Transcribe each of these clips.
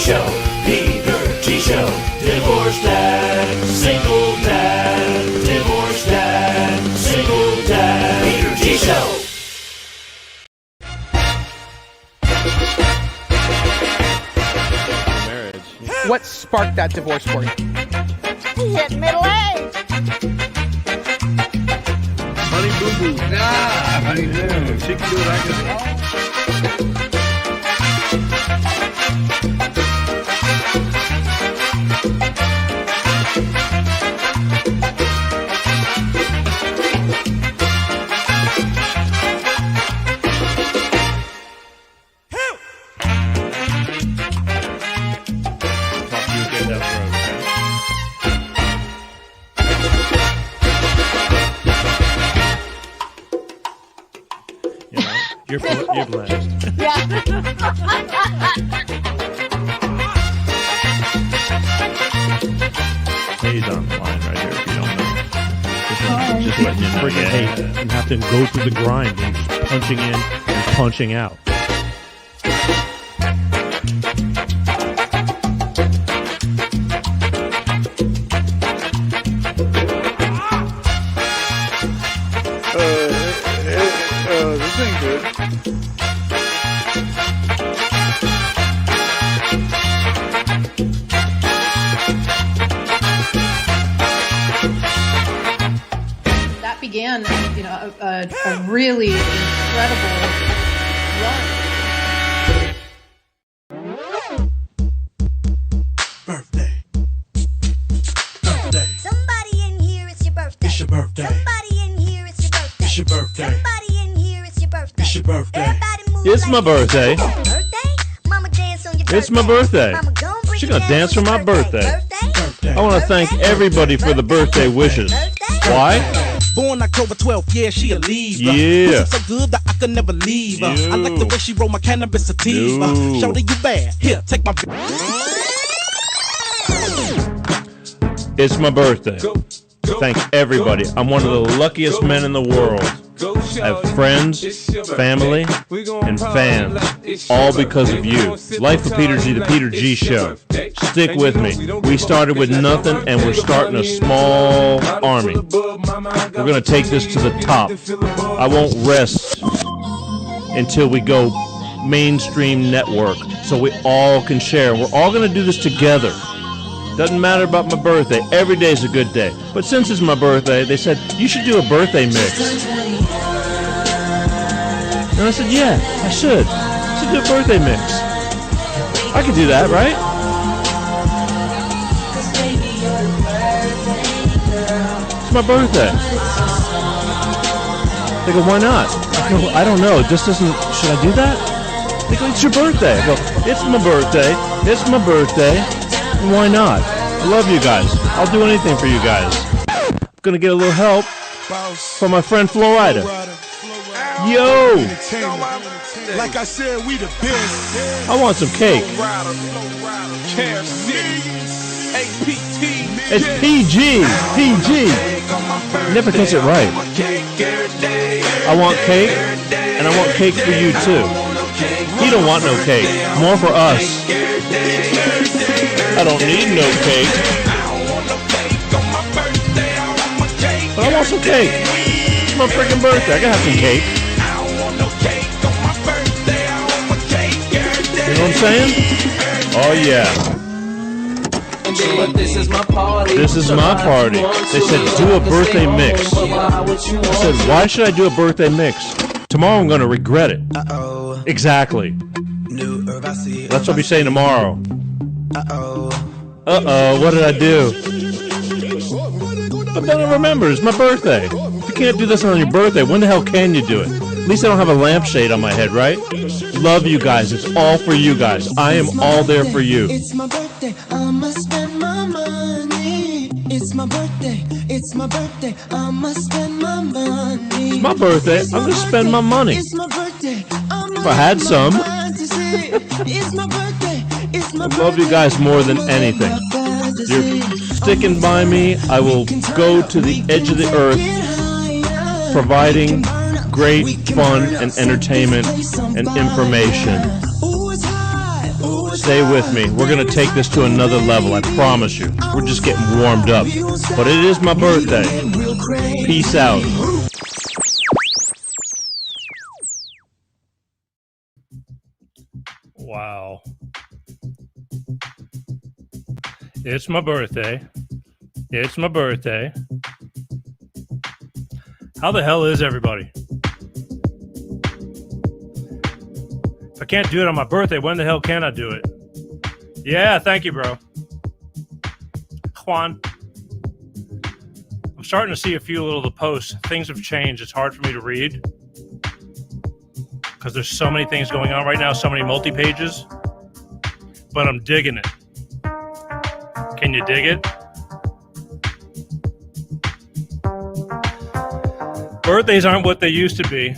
Show. Peter G. Show. Divorced dad, single dad, divorced dad, single dad. Peter G. Show. Marriage. What sparked that divorce for you? He hit middle age. Honey Boo Boo. Nah, honey Boo Boo. She can do it, I can do it. You're blessed. Yeah. He's on the line right here if you don't know. Just letting you know. Freaking hate and have to go through the grind and just punching in and punching out. This ain't good. That began, a really incredible run. Birthday. Birthday. Somebody in here, it's your birthday. It's your birthday. Somebody in here, it's your birthday. It's your birthday. Somebody in here, it's your birthday. It's your birthday. Everybody move It's like my birthday. Birthday? Mama dance on your birthday. It's my birthday. Mama gon' bring She's you gonna dance on for your my birthday. Birthday? I want to thank everybody for the birthday wishes. Why? Born October 12th, yeah, she a Libra. Yeah. Pussy so good that I could never leave her. I like the way she roll my cannabis sativa. Yo. Shorty, you bad. Here, take my... It's my birthday. Thank everybody. I'm one of the luckiest men in the world. I have friends, family, and fans, all because of you. Life of Peter G, the Peter G Show. Stick with me. We started with nothing, and we're starting a small army. We're going to take this to the top. I won't rest until we go mainstream network, so we all can share. We're all going to do this together. Doesn't matter about my birthday. Every day is a good day. But since it's my birthday, they said, you should do a birthday mix. And I said, yeah, I should. I should do a birthday mix. I could do that, right? It's my birthday. They go, why not? I go, I don't know. It just doesn't, should I do that? They go, it's your birthday. I go, it's my birthday. It's my birthday. Why not? I love you guys. I'll do anything for you guys. I'm gonna get a little help from my friend Florida. Yo! Like I said, we the best. I want some cake. It's PG. PG. Never gets it right. I want cake, and I want cake for you too. He don't want no cake. More for us. I don't need no cake. But I want some cake. It's my freaking birthday. I gotta have some cake. You know what I'm saying? Oh yeah. This is my party. This is my party. They said do a birthday mix. I said, why should I do a birthday mix? Tomorrow I'm gonna regret it. Exactly. That's what I'll be saying tomorrow. Uh-oh, what did I do? But then I remember, it's my birthday. If you can't do this on your birthday, when the hell can you do it? At least I don't have a lampshade on my head, right? Love you guys. It's all for you guys. I am all there for you. It's my birthday. I'ma spend my money. It's my birthday. It's my birthday. I'ma spend my money. It's my birthday. I'm going to spend my money. It's my birthday. If I had some. It's my birthday. I love you guys more than anything. You're sticking by me. I will go to the edge of the earth, providing great fun and entertainment and information. Stay with me. We're going to take this to another level, I promise you. We're just getting warmed up. But it is my birthday. Peace out. Wow. It's my birthday. It's my birthday. How the hell is everybody? If I can't do it on my birthday, when the hell can I do it? Yeah, thank you, bro. Juan. I'm starting to see a few little of the posts. Things have changed. It's hard for me to read because there's so many things going on right now, so many multi-pages. But I'm digging it. Can you dig it? Birthdays aren't what they used to be.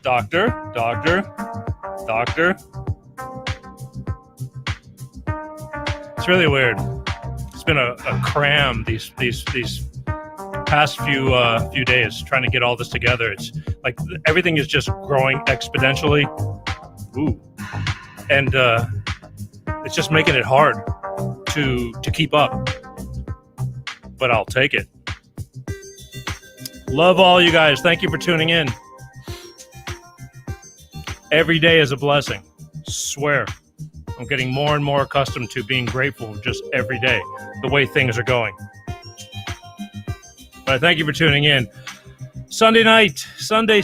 Doctor. It's really weird. It's been a cram these past few days trying to get all this together. It's like everything is just growing exponentially. Ooh. And it's just making it hard to keep up. But I'll take it. Love all you guys. Thank you for tuning in. Every day is a blessing. Swear. I'm getting more and more accustomed to being grateful just every day, the way things are going. But I thank you for tuning in. Sunday night, Sunday,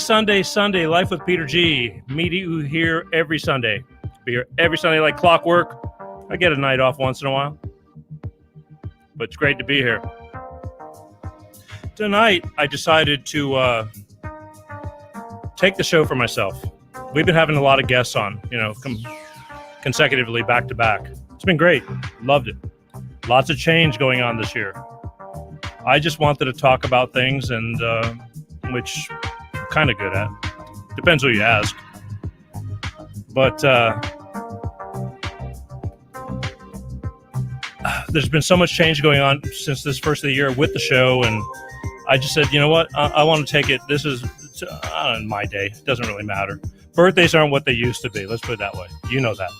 Life with Peter G. Meet you here every Sunday. Be here every Sunday like clockwork. I get a night off once in a while. But it's great to be here. Tonight, I decided to take the show for myself. We've been having a lot of guests on, consecutively back to back. It's been great. Loved it. Lots of change going on this year. I just wanted to talk about things, and which I'm kind of good at. Depends who you ask. But there's been so much change going on since this first of the year with the show, and I just said, you know what? I want to take it. This is my day. It doesn't really matter. Birthdays aren't what they used to be. Let's put it that way. You know that.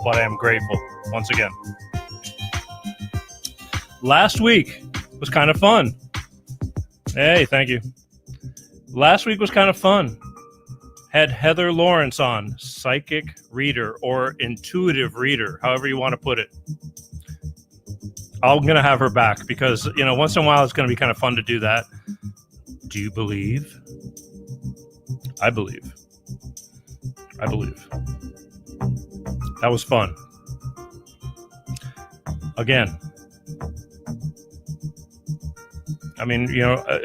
But I am grateful once again. Last week was kind of fun. Hey, thank you. Last week was kind of fun. Had Heather Lawrence on, psychic reader or intuitive reader, however you want to put it. I'm going to have her back because, once in a while it's going to be kind of fun to do that. Do you believe? I believe. That was fun. Again. I mean,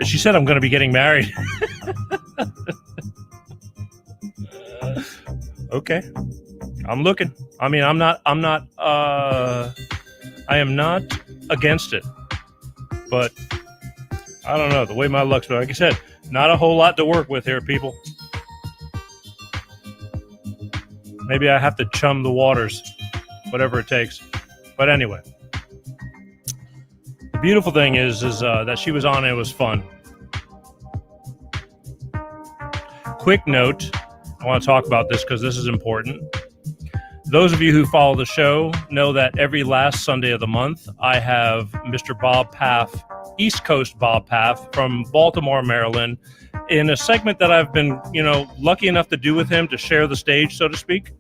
she said I'm going to be getting married. Okay. I'm looking. I mean, I am not against it, but I don't know the way my luck's been. Like I said, not a whole lot to work with here, people. Maybe I have to chum the waters, whatever it takes. But anyway, the beautiful thing is that she was on and it was fun. Quick note, I want to talk about this because this is important. Those of you who follow the show know that every last Sunday of the month, I have Mr. Bob Paff, East Coast Bob Paff from Baltimore, Maryland, in a segment that I've been, lucky enough to do with him to share the stage, so to speak.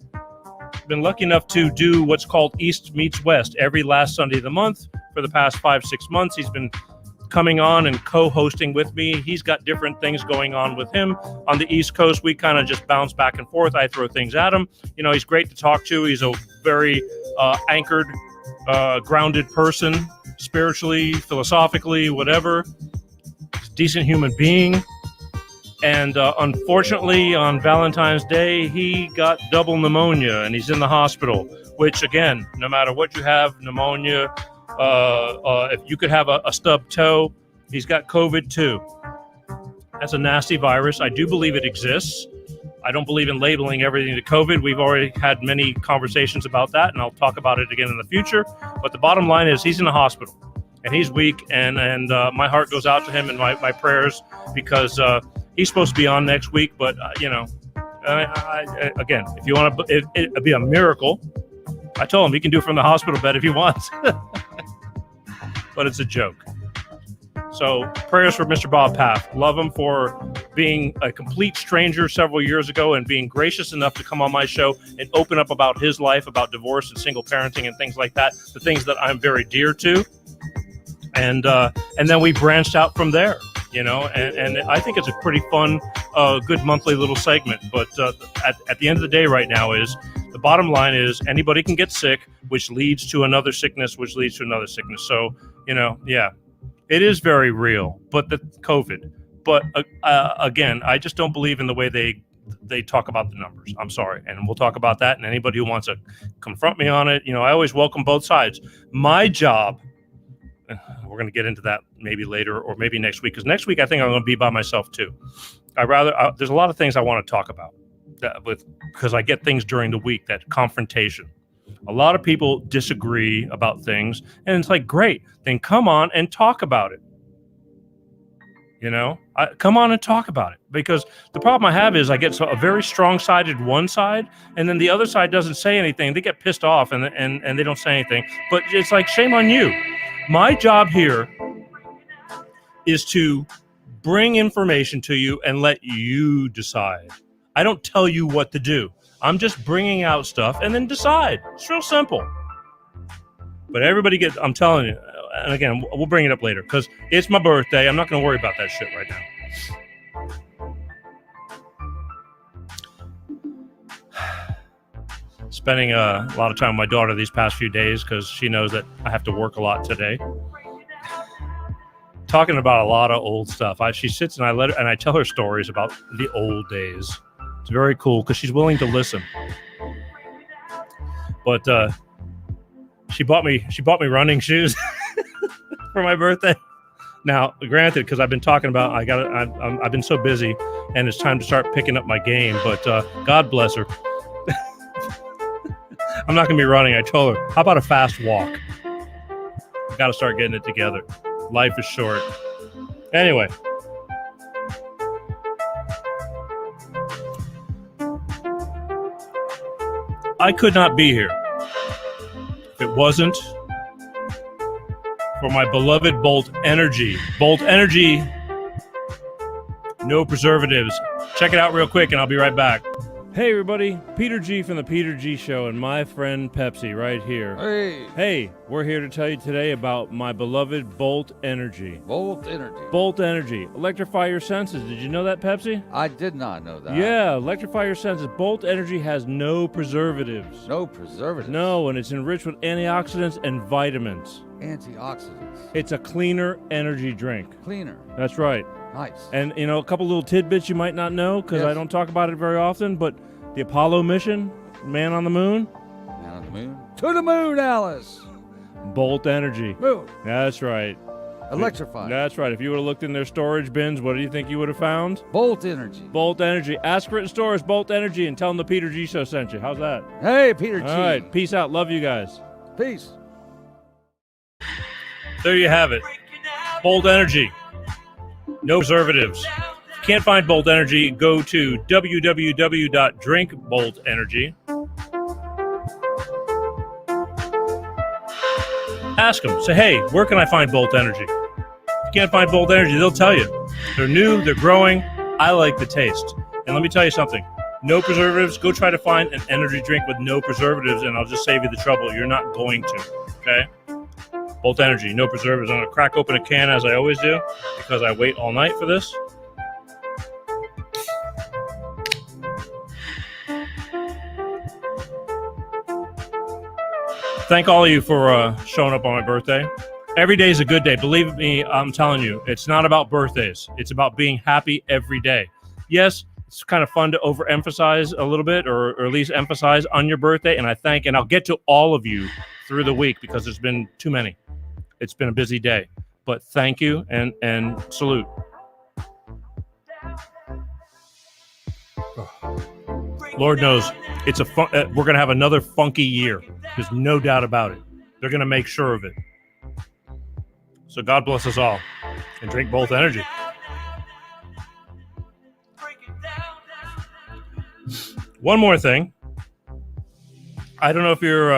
Been lucky enough to do what's called East Meets West every last Sunday of the month for the past 5-6 months. He's been coming on and co-hosting with me. He's got different things going on with him. On the East Coast, we kind of just bounce back and forth. I throw things at him. He's great to talk to. He's a very anchored, grounded person, spiritually, philosophically, whatever. He's a decent human being. And unfortunately, on Valentine's Day, he got double pneumonia, and he's in the hospital, which, again, no matter what you have, pneumonia, if you could have a stub toe, he's got COVID too. That's a nasty virus. I do believe it exists. I don't believe in labeling everything to COVID. We've already had many conversations about that, and I'll talk about it again in the future. But the bottom line is he's in the hospital, and he's weak, and my heart goes out to him and my prayers because he's supposed to be on next week, but, Again, if you want to, it'd be a miracle. I told him he can do it from the hospital bed if he wants, but it's a joke. So prayers for Mr. Bob Paff. Love him for being a complete stranger several years ago and being gracious enough to come on my show and open up about his life, about divorce and single parenting and things like that, the things that I'm very dear to. And then we branched out from there, and I think it's a pretty fun, good monthly little segment. But at the end of the day right now is the bottom line is anybody can get sick, which leads to another sickness, which leads to another sickness. So, yeah, it is very real, but the COVID. But again, I just don't believe in the way they talk about the numbers. I'm sorry. And we'll talk about that. And anybody who wants to confront me on it, I always welcome both sides. My job, we're going to get into that maybe later or maybe next week, because next week I think I'm going to be by myself too. There's a lot of things I want to talk about because I get things during the week, that confrontation. A lot of people disagree about things, and it's like, great, then come on and talk about it. Come on and talk about it, because the problem I have is I get a very strong-sided one side, and then the other side doesn't say anything. They get pissed off and they don't say anything. But it's like, shame on you. My job here is to bring information to you and let you decide. I don't tell you what to do. I'm just bringing out stuff and then decide. It's real simple. But everybody I'm telling you, and again, we'll bring it up later because it's my birthday. I'm not going to worry about that shit right now. Spending a lot of time with my daughter these past few days because she knows that I have to work a lot today. Talking about a lot of old stuff. She sits and I tell her stories about the old days. It's very cool because she's willing to listen. But she bought me running shoes for my birthday. Now, granted, because I've been talking about I've been so busy and it's time to start picking up my game. But God bless her. I'm not going to be running. I told her, how about a fast walk? Got to start getting it together. Life is short. Anyway. I could not be here if it wasn't for my beloved Bolt Energy. Bolt Energy, no preservatives. Check it out real quick and I'll be right back. Hey everybody, Peter G from the Peter G Show and my friend Pepsi right here. Hey, we're here to tell you today about my beloved Bolt Energy. Bolt Energy. Bolt Energy. Electrify your senses. Did you know that, Pepsi? I did not know that. Yeah, electrify your senses. Bolt Energy has no preservatives. No preservatives? No, and it's enriched with antioxidants and vitamins. Antioxidants. It's a cleaner energy drink. Cleaner. That's right. Nice. And, a couple little tidbits you might not know because Yes. I don't talk about it very often, but the Apollo mission, man on the moon. Man on the moon. To the moon, Alice. Bolt Energy. Moon. That's right. Electrified. That's right. If you would have looked in their storage bins, what do you think you would have found? Bolt Energy. Bolt Energy. Ask for it in stores, Bolt Energy, and tell them the Peter G Show sent you. How's that? Hey, Peter G. All right. Peace out. Love you guys. Peace. There you have it. Bolt Energy. No preservatives. If you can't find Bolt Energy, go to www.drinkboltenergy. Ask them. Say, hey, where can I find Bolt Energy? If you can't find Bolt Energy, they'll tell you. They're new. They're growing. I like the taste. And let me tell you something. No preservatives. Go try to find an energy drink with no preservatives, and I'll just save you the trouble. You're not going to. Okay? Bolt Energy, no preservatives. I'm going to crack open a can as I always do because I wait all night for this. Thank all of you for showing up on my birthday. Every day is a good day. Believe me, I'm telling you, it's not about birthdays. It's about being happy every day. Yes, it's kind of fun to overemphasize a little bit or at least emphasize on your birthday. And I'll get to all of you through the week because there's been too many. It's been a busy day, but thank you and salute. Lord knows it's we're going to have another funky year. There's no doubt about it. They're going to make sure of it. So God bless us all and drink Bolt Energy. One more thing. I don't know if you're,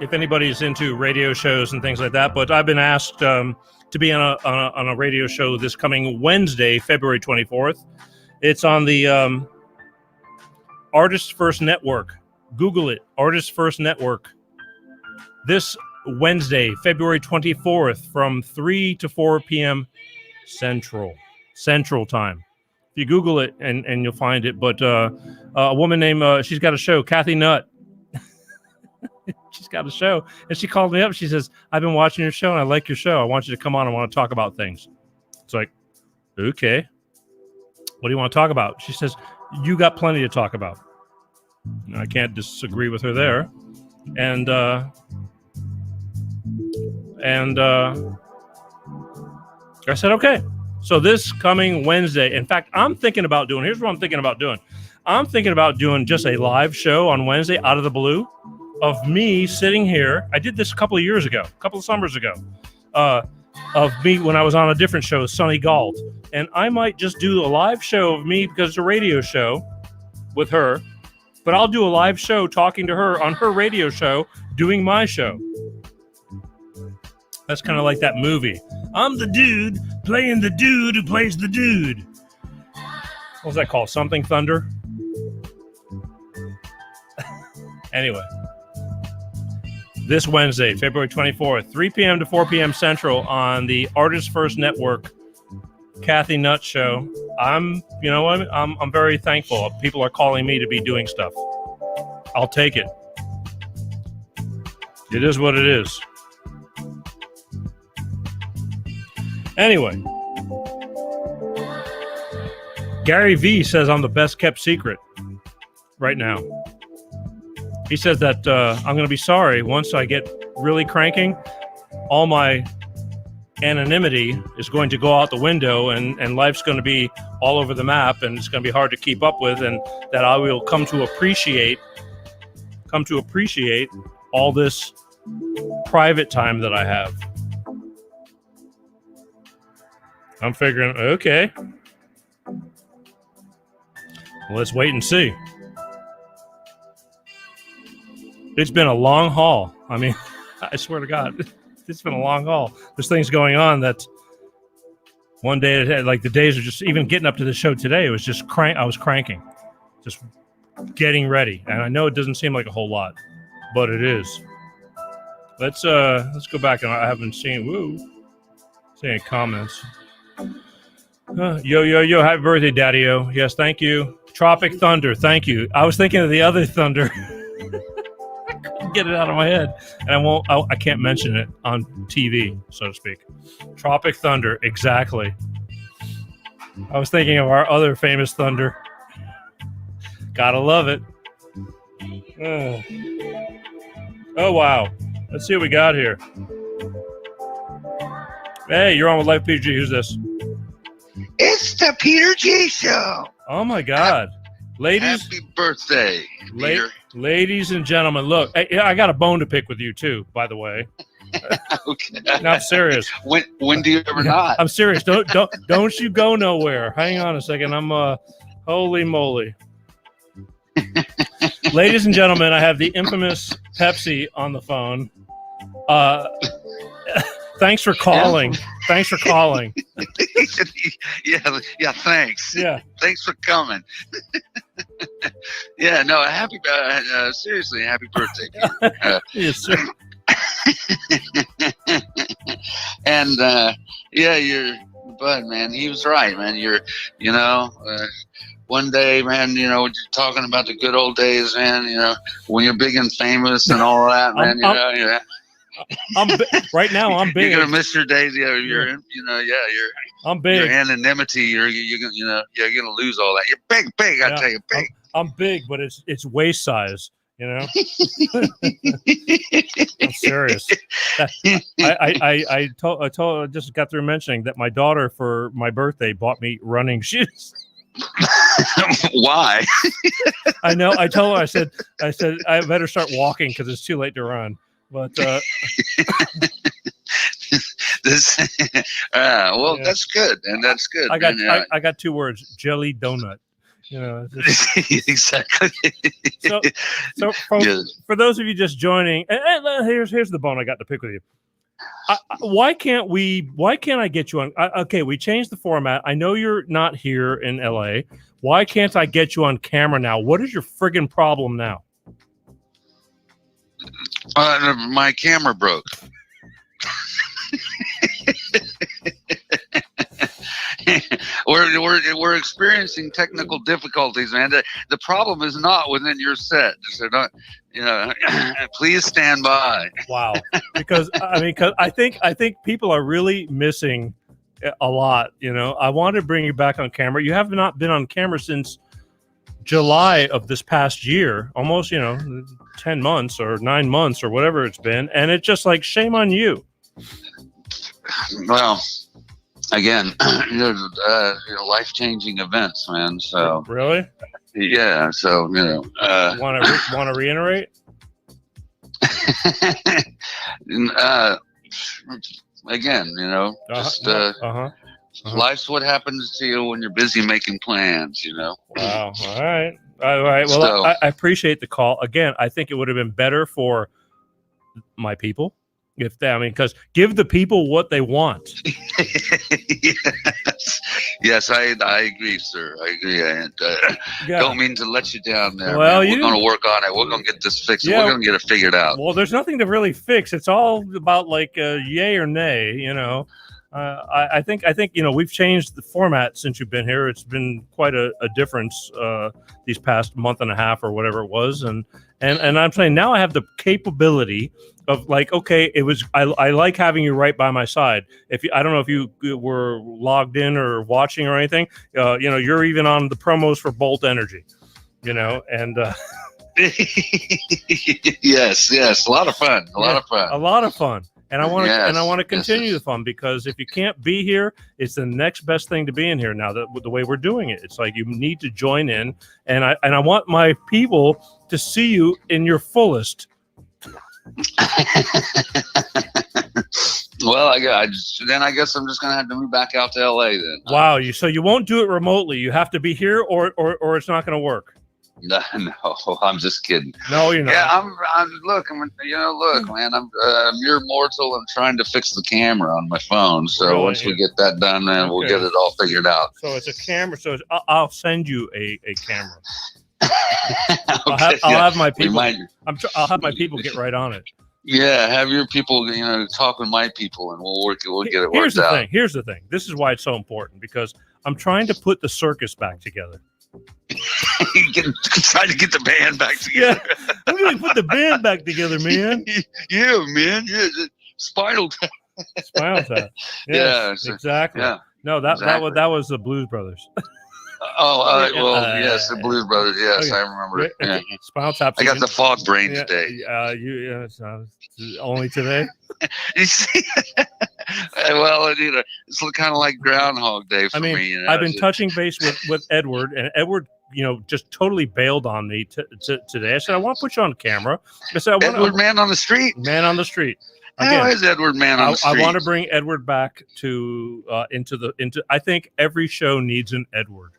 if anybody's into radio shows and things like that, but I've been asked to be on a radio show this coming Wednesday, February 24th. It's on the Artists First Network. Google it, Artists First Network. This Wednesday, February 24th, from 3 to 4 p.m. Central Time. If you Google it, and you'll find it. But a woman named, she's got a show, Kathy Nutt. She's got a show, and she called me up. She says, I've been watching your show, and I like your show. I want you to come on. I want to talk about things. It's like, okay. What do you want to talk about? She says, you got plenty to talk about. I can't disagree with her there. And I said, okay. So this coming Wednesday, in fact, here's what I'm thinking about doing. I'm thinking about doing just a live show on Wednesday out of the blue of me sitting here. I did this a couple of summers ago, of me when I was on a different show, Sonny Galt. And I might just do a live show of me because it's a radio show with her. But I'll do a live show talking to her on her radio show, doing my show. That's kind of like that movie. I'm the dude playing the dude who plays the dude. What was that called? Something Thunder? Anyway. This Wednesday, February 24th, 3 p.m. to 4 p.m. Central on the Artists First Network, Kathy Nutt Show. I'm very thankful. People are calling me to be doing stuff. I'll take it. It is what it is. Anyway, Gary V says I'm the best kept secret right now. He says that I'm going to be sorry once I get really cranking. All my anonymity is going to go out the window, and life's going to be all over the map, and it's going to be hard to keep up with, and that I will come to appreciate all this private time that I have. I'm figuring, okay, let's wait and see. It's been a long haul. I mean, I swear to God, it's been a long haul. There's things going on that one day, like the days are just, even getting up to the show today, it was just I was cranking, just getting ready. And I know it doesn't seem like a whole lot, but it is. Let's go back, and I haven't seen any comments. Yo, happy birthday, Daddy-O. Yes, thank you. Tropic Thunder, thank you. I was thinking of the other thunder. I couldn't get it out of my head, and I can't mention it on TV, so to speak. Tropic Thunder, exactly. I was thinking of our other famous thunder. Gotta love it. Oh, wow. Let's see what we got here. Hey, you're on with Life PG. Who's this? It's the Peter G Show. Oh, my God. Ladies. Happy birthday, Peter. Ladies and gentlemen, look, I got a bone to pick with you, too, by the way. Okay. No, I'm serious. When do you ever not? I'm serious. Don't you go nowhere. Hang on a second. Holy moly. Ladies and gentlemen, I have the infamous Pepsi on the phone. Thanks for calling. Thanks for calling. Yeah, thanks. Yeah. Thanks for coming. Yeah, no, seriously, happy birthday. Yes, sir. And, you're Bud, man, he was right, man. One day, man, you're talking about the good old days, man, when you're big and famous and all that, man, right now, I'm big. You're gonna miss your days. I'm big. Your anonymity. You're gonna lose all that. You're big. I tell you, big. I'm big, but it's waist size. I'm serious. I just got through mentioning that my daughter for my birthday bought me running shoes. Why? I know. I told her. I said I better start walking because it's too late to run. But that's good, and that's good. I got 2 words: jelly donut. You know, Exactly. so for those of you just joining, and here's the bone I got to pick with you. Why can't I get you on? Okay, we changed the format. I know you're not here in LA. Why can't I get you on camera now? What is your friggin' problem now? My camera broke. We're experiencing technical difficulties, man. The problem is not within your set, so don't, please stand by. Wow, because I think people are really missing a lot. I want to bring you back on camera. You have not been on camera since July of this past year, almost 10 months or 9 months or whatever it's been, and it's just like shame on you. Well, again, life-changing events, man. So really, yeah. So want to reiterate? Again, life's what happens to you when you're busy making plans. Wow. All right. Well, so, I appreciate the call. Again, I think it would have been better for my people. Because give the people what they want. Yes, I agree, sir. I agree. Don't mean to let you down there. Well, we're going to work on it. We're going to get this fixed. Yeah. We're going to get it figured out. Well, there's nothing to really fix. It's all about like yay or nay. I think we've changed the format since you've been here. It's been quite a difference these past month and a half or whatever it was, and I'm saying now I have the capability of like, okay, I like having you right by my side. I don't know if you were logged in or watching or anything, you're even on the promos for Bolt Energy, and yes, a lot of fun, a lot of fun. And I want to continue the fun, because if you can't be here, it's the next best thing to be in here. Now that the way we're doing it, it's like you need to join in, and I want my people to see you in your fullest. Well, I guess I'm just gonna have to move back out to LA then. Wow, so you won't do it remotely. You have to be here, or it's not going to work. No, I'm just kidding. No, you're not. Yeah, look, man. I'm mere mortal. I'm trying to fix the camera on my phone. So really? Once we get that done, man, we'll get it all figured out. So it's a camera. So I'll send you a camera. Okay, I'll have my people. I'll have my people get right on it. Yeah, have your people, talk with my people, and we'll get it worked out. Here's the thing. This is why it's so important, because I'm trying to put the circus back together. Trying to get the band back together. Yeah, I'm going to put the band back together, man. Yeah, man. Yeah, Spinal Tap. Spinal Tap. Yeah, exactly. Yeah. No, that was the Blues Brothers. Yes, the Blues Brothers. Yes, okay. I remember. Yeah. Spinal Tap. I got the fog brain today. Only today. You see, well, it's kind of like Groundhog Day for me. I've been touching base with Edward, and Edward, just totally bailed on me today. I said, I want to put you on camera. I said, Edward, man on the street. Man on the street. Again, how is Edward man on the street? I want to bring Edward back to into. I think every show needs an Edward.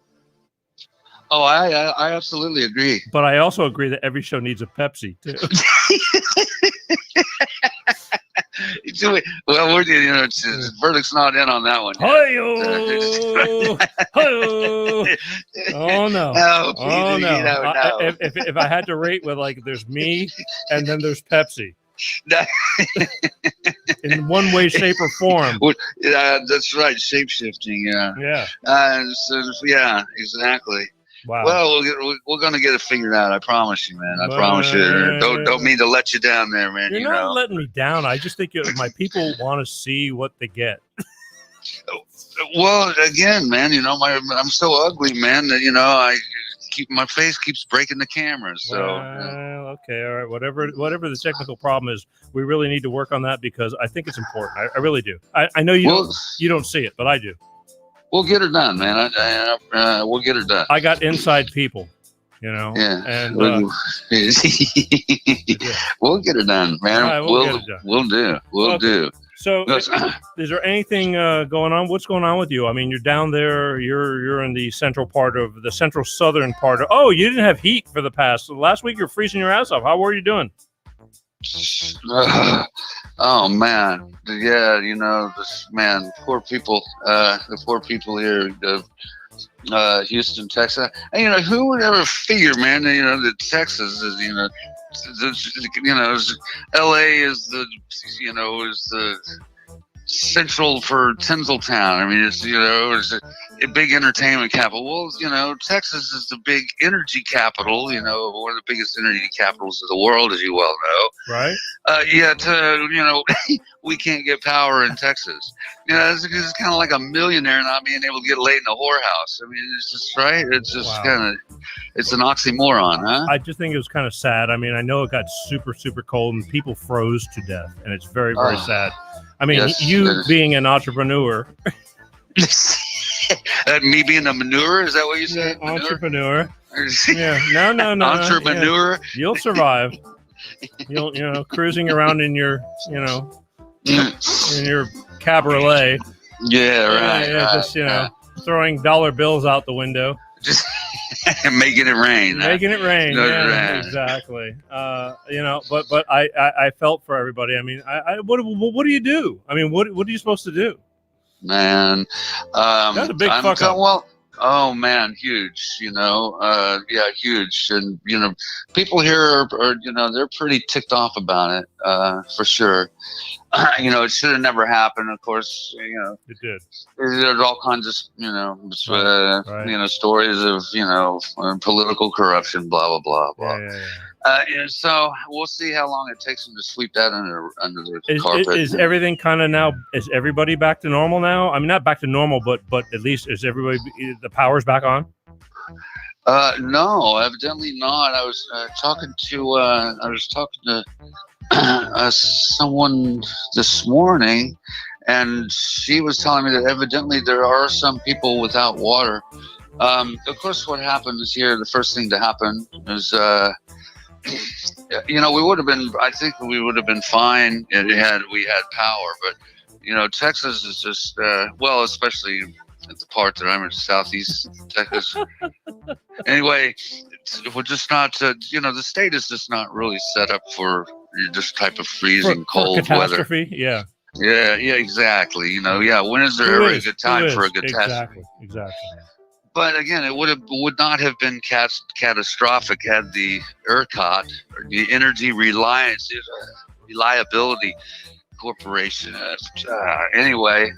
Oh, I absolutely agree. But I also agree that every show needs a Pepsi too. Well, verdict's not in on that one. Hi-yo! Hi-yo! Oh no! No, oh no! If I had to rate with there's me and then there's Pepsi. In one way, shape, or form. That's right. Shape shifting. Yeah. Yeah. Exactly. Wow. Well, we're gonna get it figured out. I promise you, man. I promise you. Don't mean to let you down there, man. You're not letting me down. I just think my people want to see what they get. Well, again, man, I'm so ugly, man. That my face keeps breaking the camera. So okay, all right. Whatever the technical problem is, we really need to work on that, because I think it's important. I really do. I know you don't see it, but I do. We'll get her done, man. We'll get her done. I got inside people, Yeah. And we'll get her done, man. Right, we'll do. We'll do. So, is there anything going on? What's going on with you? I mean, you're down there. You're in the central southern part of. Oh, you didn't have heat for the last week. You're freezing your ass off. How were you doing? Oh man, yeah, poor people. The poor people here. Houston, Texas. And, who would ever figure, man, that Texas is, LA is the central for Tinseltown. I mean, it's a big entertainment capital. Well, Texas is the big energy capital. One of the biggest energy capitals of the world, as you well know. Right. Yet, we can't get power in Texas. It's kind of like a millionaire not being able to get laid in a whorehouse. I mean, it's just right. It's just it's an oxymoron, huh? I just think it was kind of sad. I mean, I know it got super, super cold and people froze to death, and it's very, very sad. I mean, yes, you being an entrepreneur. Me being a manure? Is that what you said? Yeah, entrepreneur. Yeah. No. Entrepreneur. Yeah. You'll survive. You'll, cruising around in your, in your cabriolet. Yeah, right. Yeah, just, throwing dollar bills out the window. Just making it rain. Making it rain. Yeah, exactly. But I felt for everybody. I mean, what do you do? I mean, what are you supposed to do? Man, that's a big fuck up. Well, oh man, huge. Huge. And people here are they're pretty ticked off about it, for sure. It should have never happened. Of course, it did. There's all kinds of stories of political corruption, blah blah blah blah. Yeah. So we'll see how long it takes them to sweep that under the carpet. Is everything kind of now? Is everybody back to normal now? I mean, not back to normal, but at least is everybody the power's back on? No, evidently not. I was talking to someone this morning, and she was telling me that evidently there are some people without water. Of course, what happens here, the first thing to happen is, we would have been. I think we would have been fine had we had power, but Texas is just especially at the part that I'm in, southeast Texas. Anyway, we're just not. The state is just not really set up for this type of freezing cold catastrophe. Weather. Yeah, exactly. When is there ever a good time for a catastrophe? Exactly. But again, it would not have been catastrophic had the ERCOT, or the Energy Reliability Corporation. Anyway,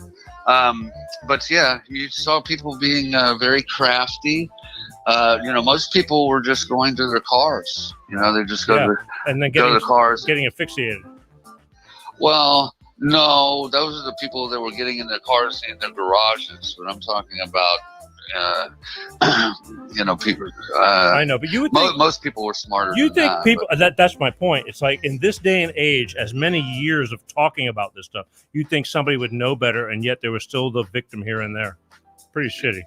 but yeah, you saw people being very crafty. Most people were just going to their cars. They just go to the cars, getting asphyxiated. Well, no, those are the people that were getting in their cars in their garages. But I'm talking about, people. I know, but you would think most people were smarter. You think that, people? That's my point. It's like in this day and age, as many years of talking about this stuff, you'd think somebody would know better, and yet there was still the victim here and there. Pretty shitty.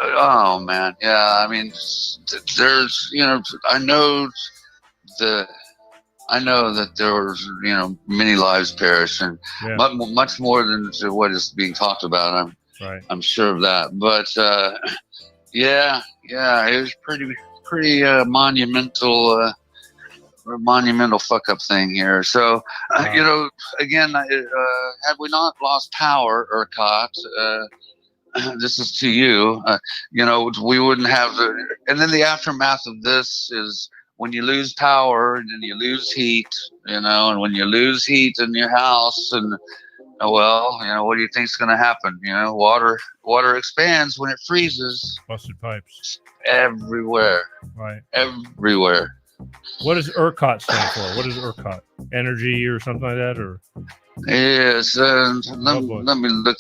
Oh man, yeah. I mean, there's, I know that there was, many lives perished, and much more than what is being talked about. I'm sure of that. But it was pretty monumental fuck up thing here. So again, had we not lost power, ERCOT, this is to you, we wouldn't have and then the aftermath of this is when you lose power and then you lose heat, and when you lose heat in your house, and what do you think is going to happen? Water expands when it freezes. Busted pipes everywhere. Right. Everywhere. What does ERCOT stand for? What is ERCOT? Energy or something like that, or? Yes. Let me look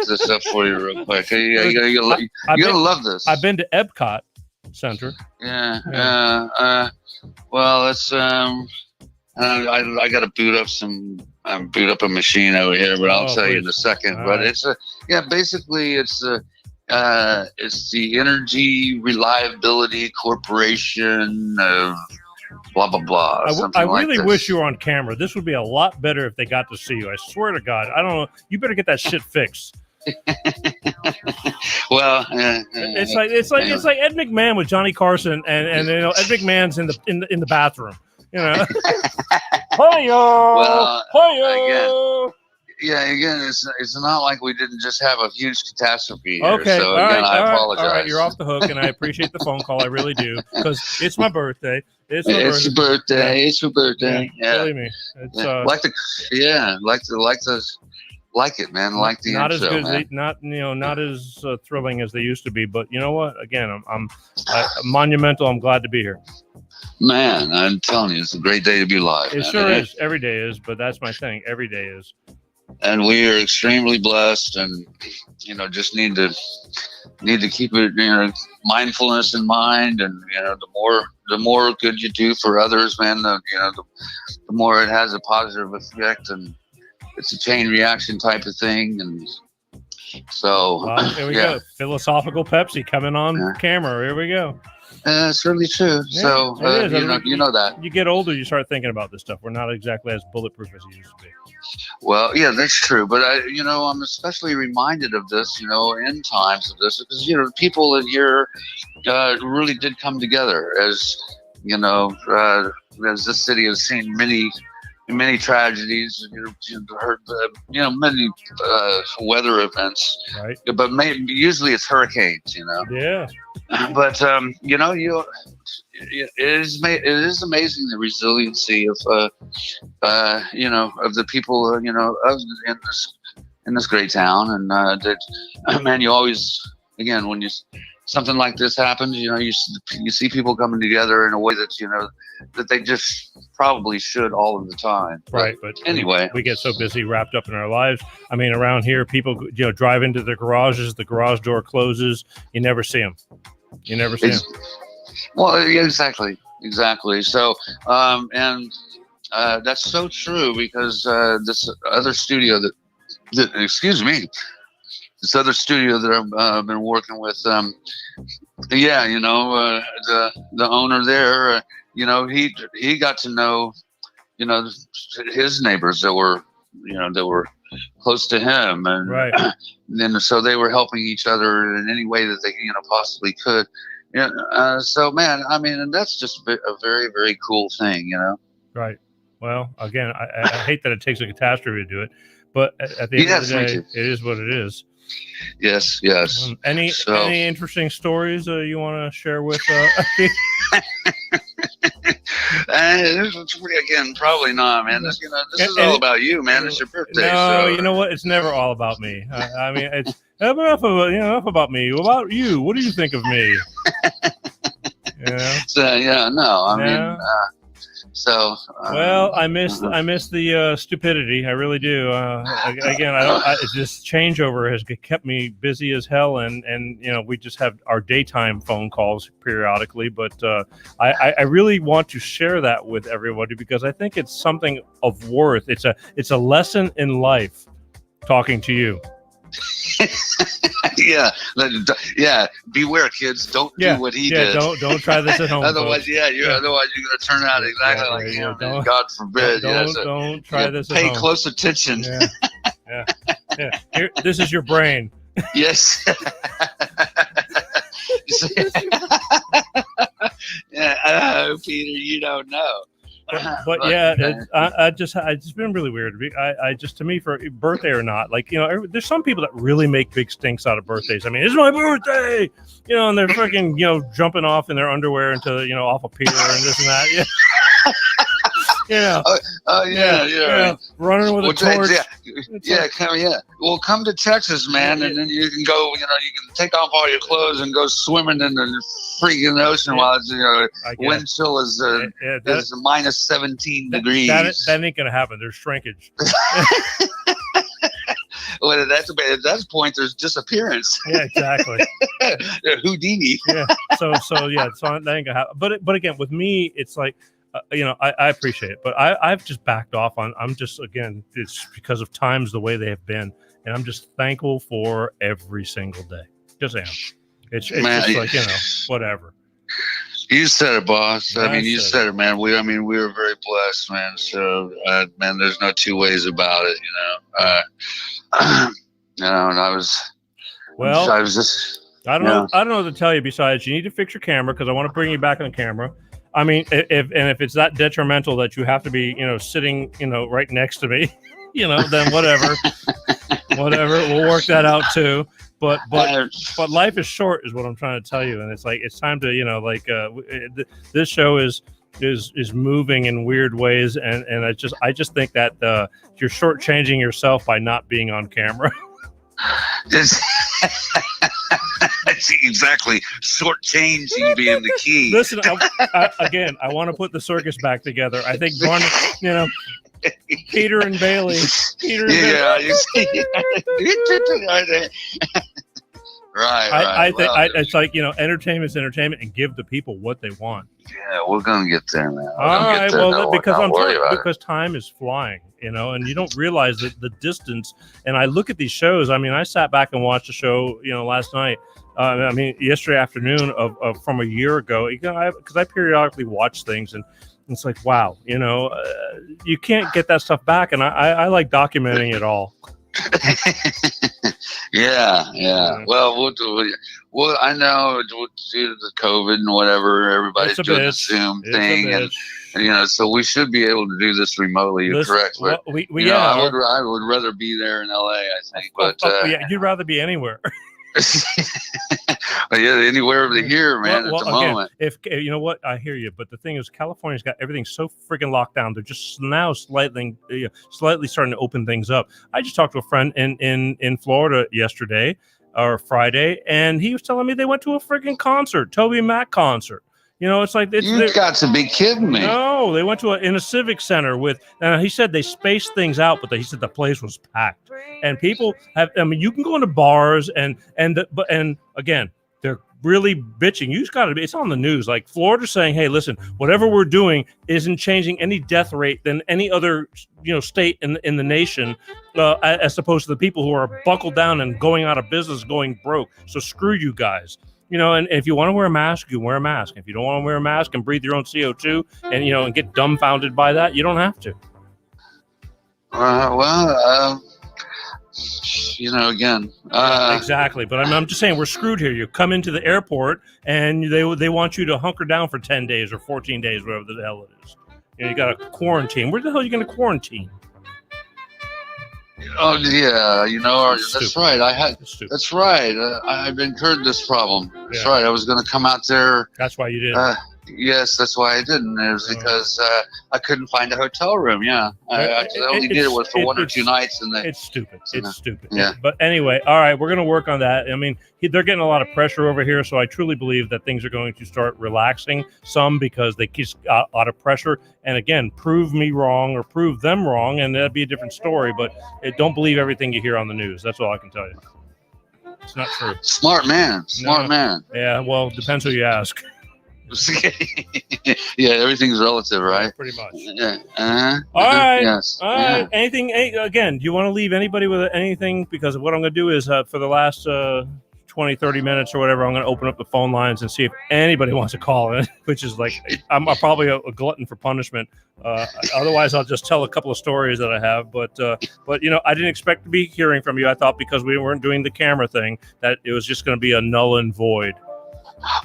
this up for you real quick. You're gonna love this. I've been to Epcot Center. Yeah. Well, it's I got to boot up a machine over here, but I'll tell you in a second. But it's basically it's the Energy Reliability Corporation of blah blah blah. I like really this. wish you were on camera. This would be a lot better if they got to see you. I swear to God. I don't know. You better get that shit fixed. Well, it's like Ed McMahon with Johnny Carson, and you know Ed McMahon's in the bathroom. You know. Well, Hi-yo. again, it's not like we didn't just have a huge catastrophe here. Okay, So all again, right, I apologize. All right, you're off the hook, and I appreciate the phone call. I really do, because it's my birthday. It's your birthday. Yeah. It's your birthday. Yeah. Believe me, it's like it, man. Like the not intro, as good, man. not as thrilling as they used to be. But you know what? Again, I'm monumental. I'm glad to be here. Man, I'm telling you, it's a great day to be alive. It man. sure is. Every day is, but that's my thing. Every day is. And we are extremely blessed, and just need to keep it, mindfulness in mind, and the more good you do for others, man, the more it has a positive effect, and it's a chain reaction type of thing, and so Here we go. Philosophical Pepsi coming on camera. Here we go. It's really true. Yeah, so it is. you know that you get older, you start thinking about this stuff. We're not exactly as bulletproof as you used to be. Well, yeah, that's true. But I'm especially reminded of this, in times of this, because people in here really did come together, as as this city has seen many tragedies. You've heard many weather events, right? But usually it's hurricanes, Yeah. But it is amazing the resiliency of of the people in this great town, and that man, you always, again, when something like this happens, you see people coming together in a way that that they just probably should all of the time. Right, but anyway, we get so busy, wrapped up in our lives. I mean, around here, people drive into their garages, the garage door closes, you never see them. You never see them. Well, yeah, exactly. So, and that's so true, because this other studio this other studio that I've been working with, the owner there, he got to know, his neighbors that were close to him, and right. then so they were helping each other in any way that they possibly could. So man, I mean, and that's just a very, very cool thing, Right. Well, again, I hate that it takes a catastrophe to do it, but at the end of the day, it is what it is. Yes. Any interesting stories you want to share with? Again, probably not, man. This is all about you, man. It's your birthday. No, so. You know what? It's never all about me. I mean, it's enough about me. What about you? What do you think of me? So I mean. So well, I miss the stupidity. I really do. Again, this changeover has kept me busy as hell, and we just have our daytime phone calls periodically. But I really want to share that with everybody, because I think it's something of worth. It's a lesson in life. Talking to you. yeah. Beware, kids. Don't do what he did. Don't try this at home. Otherwise, otherwise you're going to turn out exactly like him. God forbid. Don't try this at home. Pay close attention. Yeah. Here, this is your brain. Yes. Peter, you don't know. But yeah, it's been really weird. To me, for birthday or not, there's some people that really make big stinks out of birthdays. I mean, it's my birthday, and they're freaking, jumping off in their underwear into, off a pier and this and that. Yeah. Running with a torch. Well, come to Texas, man, and then you can go. You can take off all your clothes and go swimming in the freaking ocean while it's, wind chill is minus 17 degrees. That ain't gonna happen. There's shrinkage. Well, at that point, there's disappearance. Yeah, exactly. Houdini. Yeah. So that ain't gonna happen. But again, with me, it's like. I appreciate it, but I've just backed off on. I'm just, again, it's because of times the way they have been, and I'm just thankful for every single day. Just am. It's just like, whatever. You said it, boss. I I mean, you said said it, man. We were very blessed, man. So, man, there's no two ways about it, you know. And I was just. I don't know. I don't know what to tell you. Besides, you need to fix your camera because I want to bring you back on camera. I mean, if it's that detrimental that you have to be, sitting, right next to me, then whatever, we'll work that out too. But life is short, is what I'm trying to tell you, and it's like it's time to, this show is moving in weird ways, and I just think that you're shortchanging yourself by not being on camera. Exactly, shortchanging being the key. Listen, I want to put the circus back together. I think Peter and Bailey. Right. I think it's like entertainment's entertainment, and give the people what they want. Yeah, we're gonna get there, man. All right, well, because time is flying, and you don't realize the distance. And I look at these shows. I mean, I sat back and watched a show, last night. Yesterday afternoon of from a year ago. Because I periodically watch things, and it's like, wow, you can't get that stuff back. And I like documenting it all. Yeah. Well, we'll do. Well, I know due to the COVID and whatever, everybody's doing the Zoom thing, and so we should be able to do this remotely. You're correct, but I would rather be there in LA. I think, but you'd rather be anywhere. Anywhere here, man. At the moment, if you know what, I hear you, but the thing is, California's got everything so freaking locked down. They're just now slightly starting to open things up. I just talked to a friend in Florida yesterday or Friday, and he was telling me they went to a freaking concert, Toby Mac concert. It's like you've got to be kidding me. No, they went to in a civic center he said they spaced things out, but he said the place was packed, and people have. I mean, you can go into bars and again, they're really bitching. You just got to be. It's on the news. Like Florida saying, "Hey, listen, whatever we're doing isn't changing any death rate than any other state in the nation, as opposed to the people who are buckled down and going out of business, going broke. So screw you guys." And if you want to wear a mask, you wear a mask. If you don't want to wear a mask and breathe your own CO2 and, and get dumbfounded by that, you don't have to. Again. Exactly. But I'm just saying we're screwed here. You come into the airport and they want you to hunker down for 10 days or 14 days, whatever the hell it is. You got to quarantine. Where the hell are you going to quarantine? Oh yeah, that's right. That's right. I've incurred this problem. That's right. I was going to come out there. That's why you did. Yes, that's why I didn't. It was because I couldn't find a hotel room. Yeah, I only did it for 1 or 2 nights, and it's stupid. It's stupid. Yeah. But anyway, all right, we're going to work on that. I mean, they're getting a lot of pressure over here, so I truly believe that things are going to start relaxing some because they keep a lot of pressure. And again, prove me wrong or prove them wrong, and that'd be a different story. But don't believe everything you hear on the news. That's all I can tell you. It's not true. Smart man. Man. Yeah. Well, depends who you ask. Yeah, everything's relative, right? Yeah, pretty much. Yeah. All right. Yes. All right. Anything? Again, do you want to leave anybody with anything? Because what I'm going to do is for the last 20, 30 minutes or whatever, I'm going to open up the phone lines and see if anybody wants to call in, which is like, I'm probably a glutton for punishment. Otherwise, I'll just tell a couple of stories that I have. But I didn't expect to be hearing from you. I thought because we weren't doing the camera thing that it was just going to be a null and void.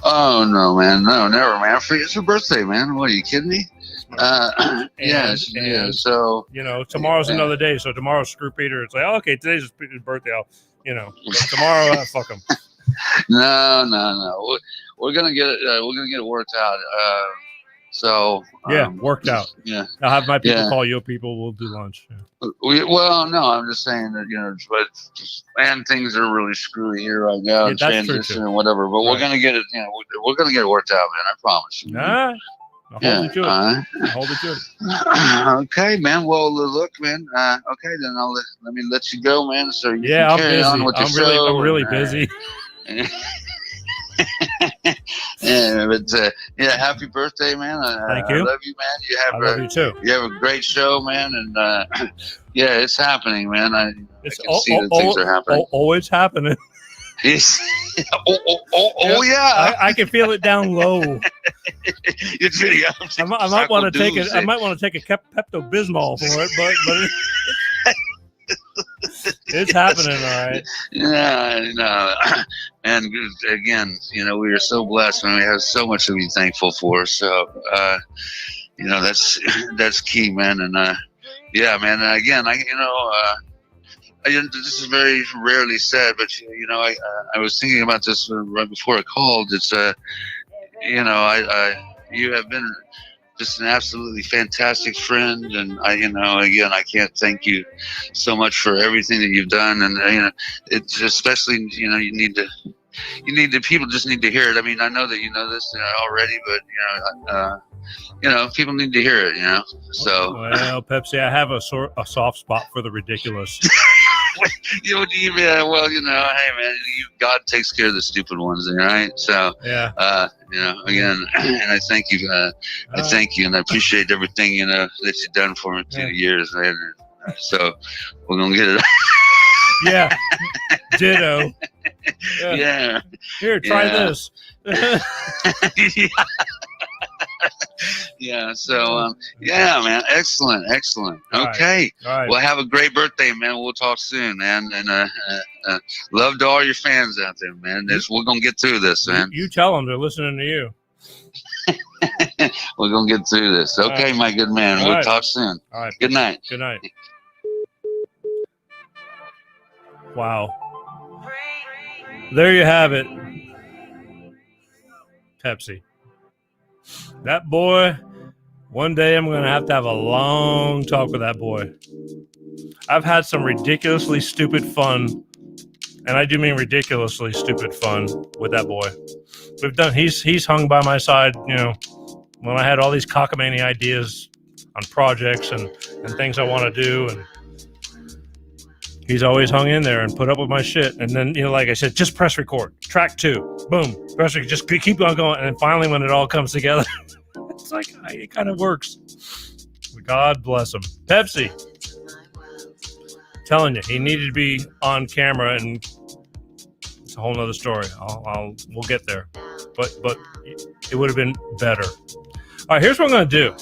Oh no, man! No, never, man. It's your birthday, man. What, are you kidding me? Yes. So tomorrow's another day. So tomorrow's screw Peter. It's like, okay, today's his birthday. Tomorrow, fuck him. No. We're gonna get it. We're gonna get it worked out. Worked out. Yeah. I'll have my people call your people. We'll do lunch. Yeah. I'm just saying that but things are really screwy here right now, transition and whatever. But we're gonna get it. We're gonna get it worked out, man. I promise you. All right. I'll hold it to it. Okay, man. Well, look, man. Okay, then let me let you go, man. So you can I'm carry busy. on with your show. I'm really busy. Happy birthday, man. Thank you. I love you, man. I love you too. You have a great show, man, and it's happening, man. I can see that things are happening. Always happening. Oh, yeah. I can feel it down low. It's video. I might want to take it. I might want to take a Pepto Bismol for it, but it's happening, all right. Yeah, no. And again, we are so blessed and we have so much to be thankful for. So, that's key, man. And yeah, man. And again, this is very rarely said, but I was thinking about this right before I called. It's you have been just an absolutely fantastic friend, and I can't thank you so much for everything that you've done. And it's especially you need to people just need to hear it. I mean, I know that you know this already, but people need to hear it. So well, Pepsi, I have a soft spot for the ridiculous. Well, hey man, God takes care of the stupid ones, right? So yeah, again, and I thank you. I thank you, and I appreciate everything that you've done for me through the years, man. So we're gonna get it. Yeah, ditto. Yeah. Here, try this. Yeah. So, yeah, man. Excellent. Okay. All right. Well, have a great birthday, man. We'll talk soon, man. And love to all your fans out there, man. We're gonna get through this, man. You tell them they're listening to you. We're gonna get through this. Okay, my good man. We'll talk soon. All right. Good night. Good night. Wow. There you have it. Pepsi. That boy, one day I'm going to have a long talk with that boy. I've had some ridiculously stupid fun, and I do mean ridiculously stupid fun with that boy. He's hung by my side, when I had all these cockamamie ideas on projects and things I want to do, and he's always hung in there and put up with my shit. And then, like I said, just press record. Track 2. Boom. Press record. Just keep on going. And then finally, when it all comes together, it's like, it kind of works. God bless him. Pepsi. Telling you, he needed to be on camera, and it's a whole nother story. We'll get there. But it would have been better. All right, here's what I'm going to do.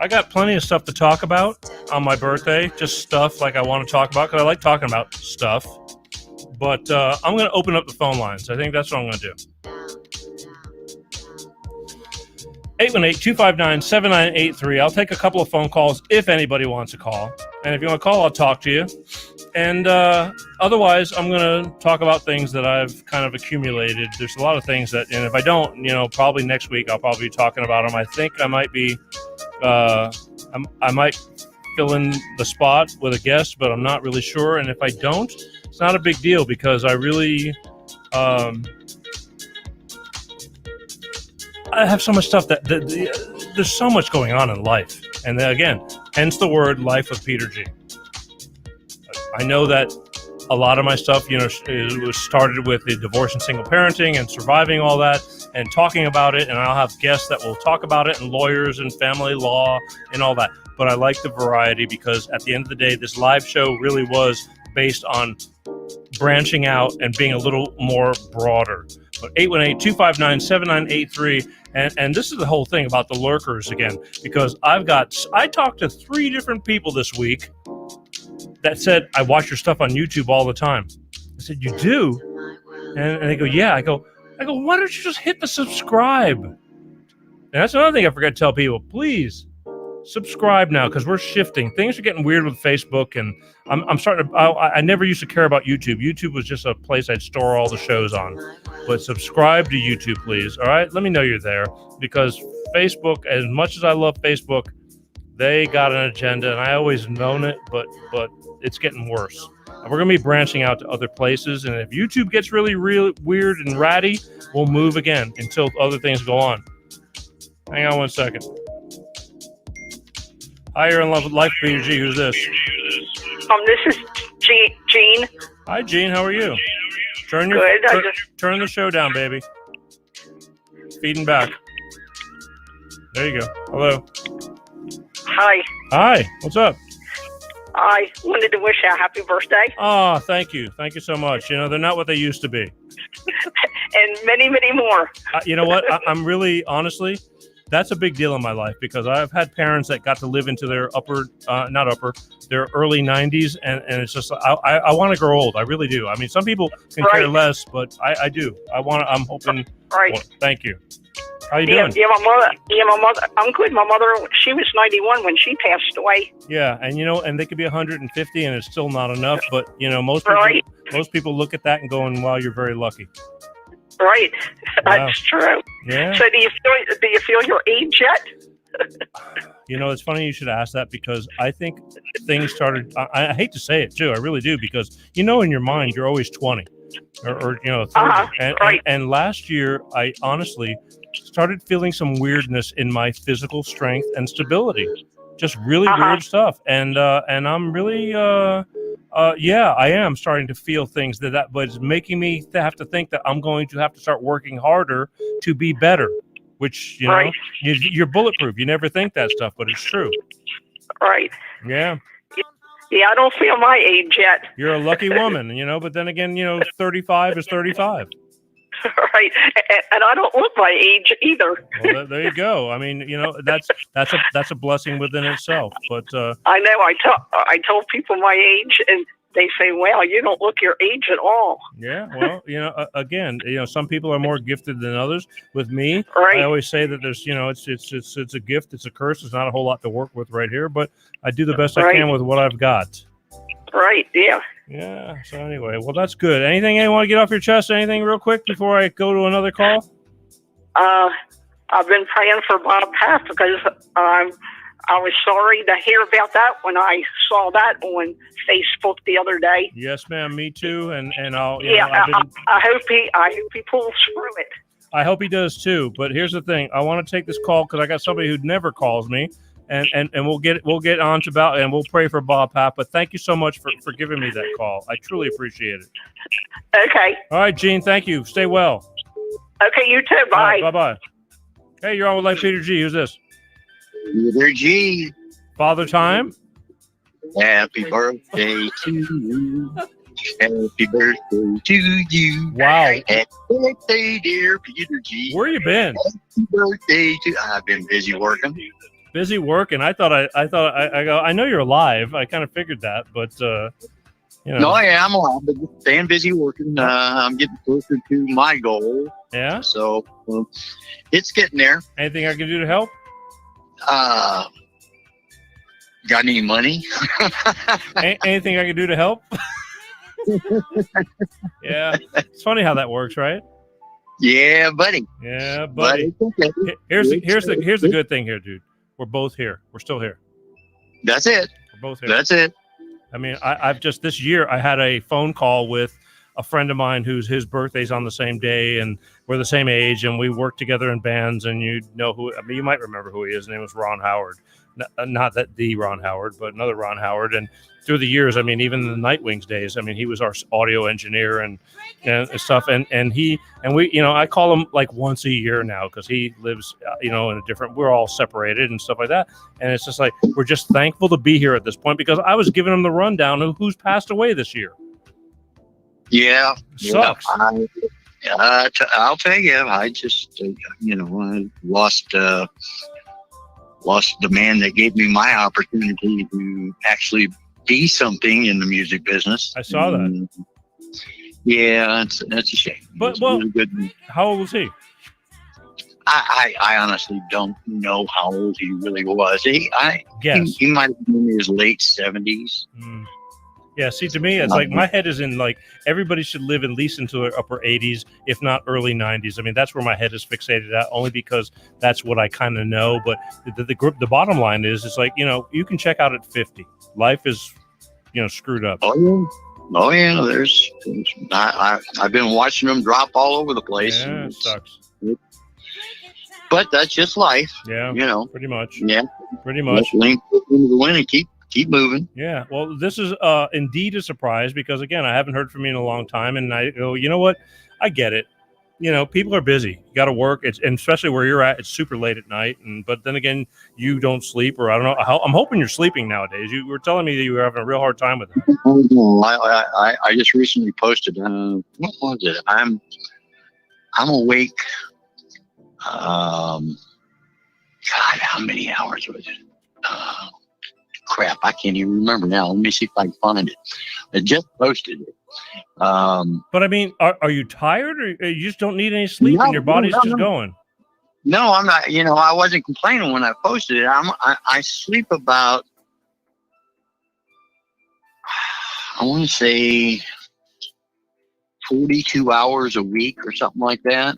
I got plenty of stuff to talk about on my birthday, just stuff like I want to talk about, because I like talking about stuff. But I'm going to open up the phone lines. I think that's what I'm going to do. 818-259-7983. I'll take a couple of phone calls if anybody wants to call. And if you want to call, I'll talk to you. And otherwise, I'm going to talk about things that I've kind of accumulated. There's a lot of things that, and if I don't, probably next week I'll probably be talking about them. I think I might be, I might fill in the spot with a guest, but I'm not really sure. And if I don't, it's not a big deal, because I really, I have so much stuff that there's so much going on in life. And then again, hence the word Life with Peter G. I know that a lot of my stuff, was started with the divorce and single parenting and surviving all that and talking about it. And I'll have guests that will talk about it, and lawyers and family law and all that. But I like the variety, because at the end of the day, this live show really was based on branching out and being a little more broader. But 818-259-7983. And this is the whole thing about the lurkers again, because I talked to 3 different people this week that said, I watch your stuff on YouTube all the time. I said, you do? And they go, yeah. I go, why don't you just hit the subscribe? And that's another thing I forgot to tell people. Please subscribe now, because we're shifting. Things are getting weird with Facebook, and I'm starting to. I never used to care about YouTube. YouTube was just a place I'd store all the shows on. But subscribe to YouTube, please. All right, let me know you're there, because Facebook, as much as I love Facebook, they got an agenda, and I always known it, but it's getting worse. And we're going to be branching out to other places, and if YouTube gets really, really weird and ratty, we'll move again until other things go on. Hang on one second. Hi, you're in love with Life, Peter G. Who's this? This is Jean. Hi, Jean. How are you? Turn the show down, baby. Feeding back. There you go. Hello. Hi. Hi. What's up? I wanted to wish you a happy birthday. Oh, thank you. Thank you so much. You know, they're not what they used to be. And many, many more. You know what? I'm really, honestly, that's a big deal in my life because I've had parents that got to live into their their early 90s. And it's just, I want to grow old. I really do. I mean, some people can care less, but I do. I'm hoping. Right. Well, thank you. How you doing? Yeah, my mother. I'm good. My mother, she was 91 when she passed away. Yeah, and you know, and they could be 150, and it's still not enough. But you know, most people look at that and going, "Wow, you're very lucky." Right, Wow. that's true. Yeah. So do you feel your age yet? You know, it's funny you should ask that because I think things started. I hate to say it too, I really do, because you know, in your mind, you're always 20 or you know, 30. And last year, I honestly started feeling some weirdness in my physical strength and stability, just really weird stuff. And I'm really, I am starting to feel things but it's making me have to think that I'm going to have to start working harder to be better, which, you know, you're bulletproof. You never think that stuff, but it's true. Right. Yeah. Yeah, I don't feel my age yet. You're a lucky woman, you know, but then again, you know, 35 is 35. Right, and I don't look my age either. Well, there you go. I mean, you know, that's a blessing within itself. But I know I told people my age, and they say, "Wow, you don't look your age at all." Yeah, well, you know, again, you know, some people are more gifted than others. With me, I always say that there's, you know, it's a gift, it's a curse. There's not a whole lot to work with right here, but I do the best I can with what I've got. Right. Yeah. Yeah. So anyway, well, that's good. Anything you want to get off your chest? Anything real quick before I go to another call? I've been praying for Bob Paff because I was sorry to hear about that when I saw that on Facebook the other day. Yes, ma'am. Me too. And I'll. I hope he pulls through it. I hope he does too. But here's the thing: I want to take this call because I got somebody who never calls me. And we'll get on to about, and we'll pray for Bob Paff. But thank you so much for giving me that call. I truly appreciate it. Okay. All right, Gene. Thank you. Stay well. Okay, you too. Bye. Right, bye. Hey, you're on with Like Peter G. Who's this? Peter G. Father Time. Happy birthday to you. Happy birthday to you. Wow. Happy birthday, dear Peter G. Where you been? Happy birthday to. I've been busy working. Busy working. I know you're alive. I kind of figured that, but you know. No, I am alive, but just staying busy working. I'm getting closer to my goal. Yeah. So it's getting there. Anything I can do to help? Got any money? Anything I can do to help? Yeah. It's funny how that works, right? Yeah, buddy. Yeah, buddy. Here's the good thing here, dude. We're both here. We're still here. That's it. We're both here. That's it. I mean, I've just this year I had a phone call with a friend of mine his birthday's on the same day, and we're the same age, and we worked together in bands. And you know who? I mean, you might remember who he is. His name was Ron Howard. Not that the Ron Howard, but another Ron Howard. And through the years, I mean, even in the Nightwings days, I mean, he was our audio engineer and stuff. And we, you know, I call him like once a year now because he lives, you know, in a different. We're all separated and stuff like that. And it's just like we're just thankful to be here at this point because I was giving him the rundown of who's passed away this year. Yeah, sucks. I'll tell you, I just, you know, I lost the man that gave me my opportunity to actually be something in the music business. I saw that. Yeah, that's a shame. But well, really good. How old was he? I honestly don't know how old he really was. He might have been in his late 70s. Mm. Yeah, see, to me, it's like my head is in like everybody should live at least into their upper 80s, if not early 90s. I mean, that's where my head is fixated at, only because that's what I kind of know. But the bottom line is, it's like, you know, you can check out at 50. Life is, you know, screwed up. Oh yeah. I've been watching them drop all over the place. Yeah, it sucks. But that's just life. Yeah, you know, pretty much. Yeah, pretty much. Link into the win and keep moving. Yeah. Well, this is indeed a surprise because, again, I haven't heard from you in a long time. And I go, you know what? I get it. people are busy. You got to work. And especially where you're at, it's super late at night. But then again, you don't sleep, or I don't know. I'm hoping you're sleeping nowadays. You were telling me that you were having a real hard time with it. I just recently posted. What was it? I'm awake. God, how many hours was it? Crap, I can't even remember now. Let me see if I can find it. I just posted it. But I mean, are you tired, or you just don't need any sleep and your body's just going? No, I'm not. I wasn't complaining when I posted it. I sleep about, I want to say 42 hours a week or something like that.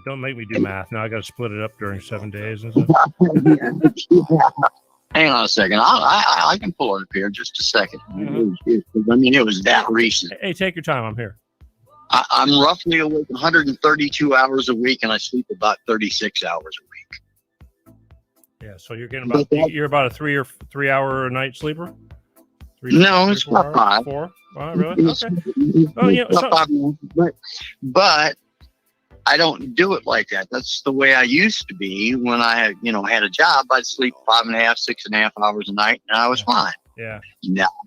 Don't make me do math. Now I got to split it up during 7 days. And stuff. Hang on a second. I can pull it up here just a second. It was that recent. Hey, take your time. I'm here. I'm roughly awake 132 hours a week, and I sleep about 36 hours a week. Yeah, so you're getting about a 3 hour a night sleeper? No, it's about 5. 4? Really? Okay. Oh, but I don't do it like that. That's the way I used to be when I had a job. I'd sleep 5.5, 6.5 hours a night, and I was fine. Yeah.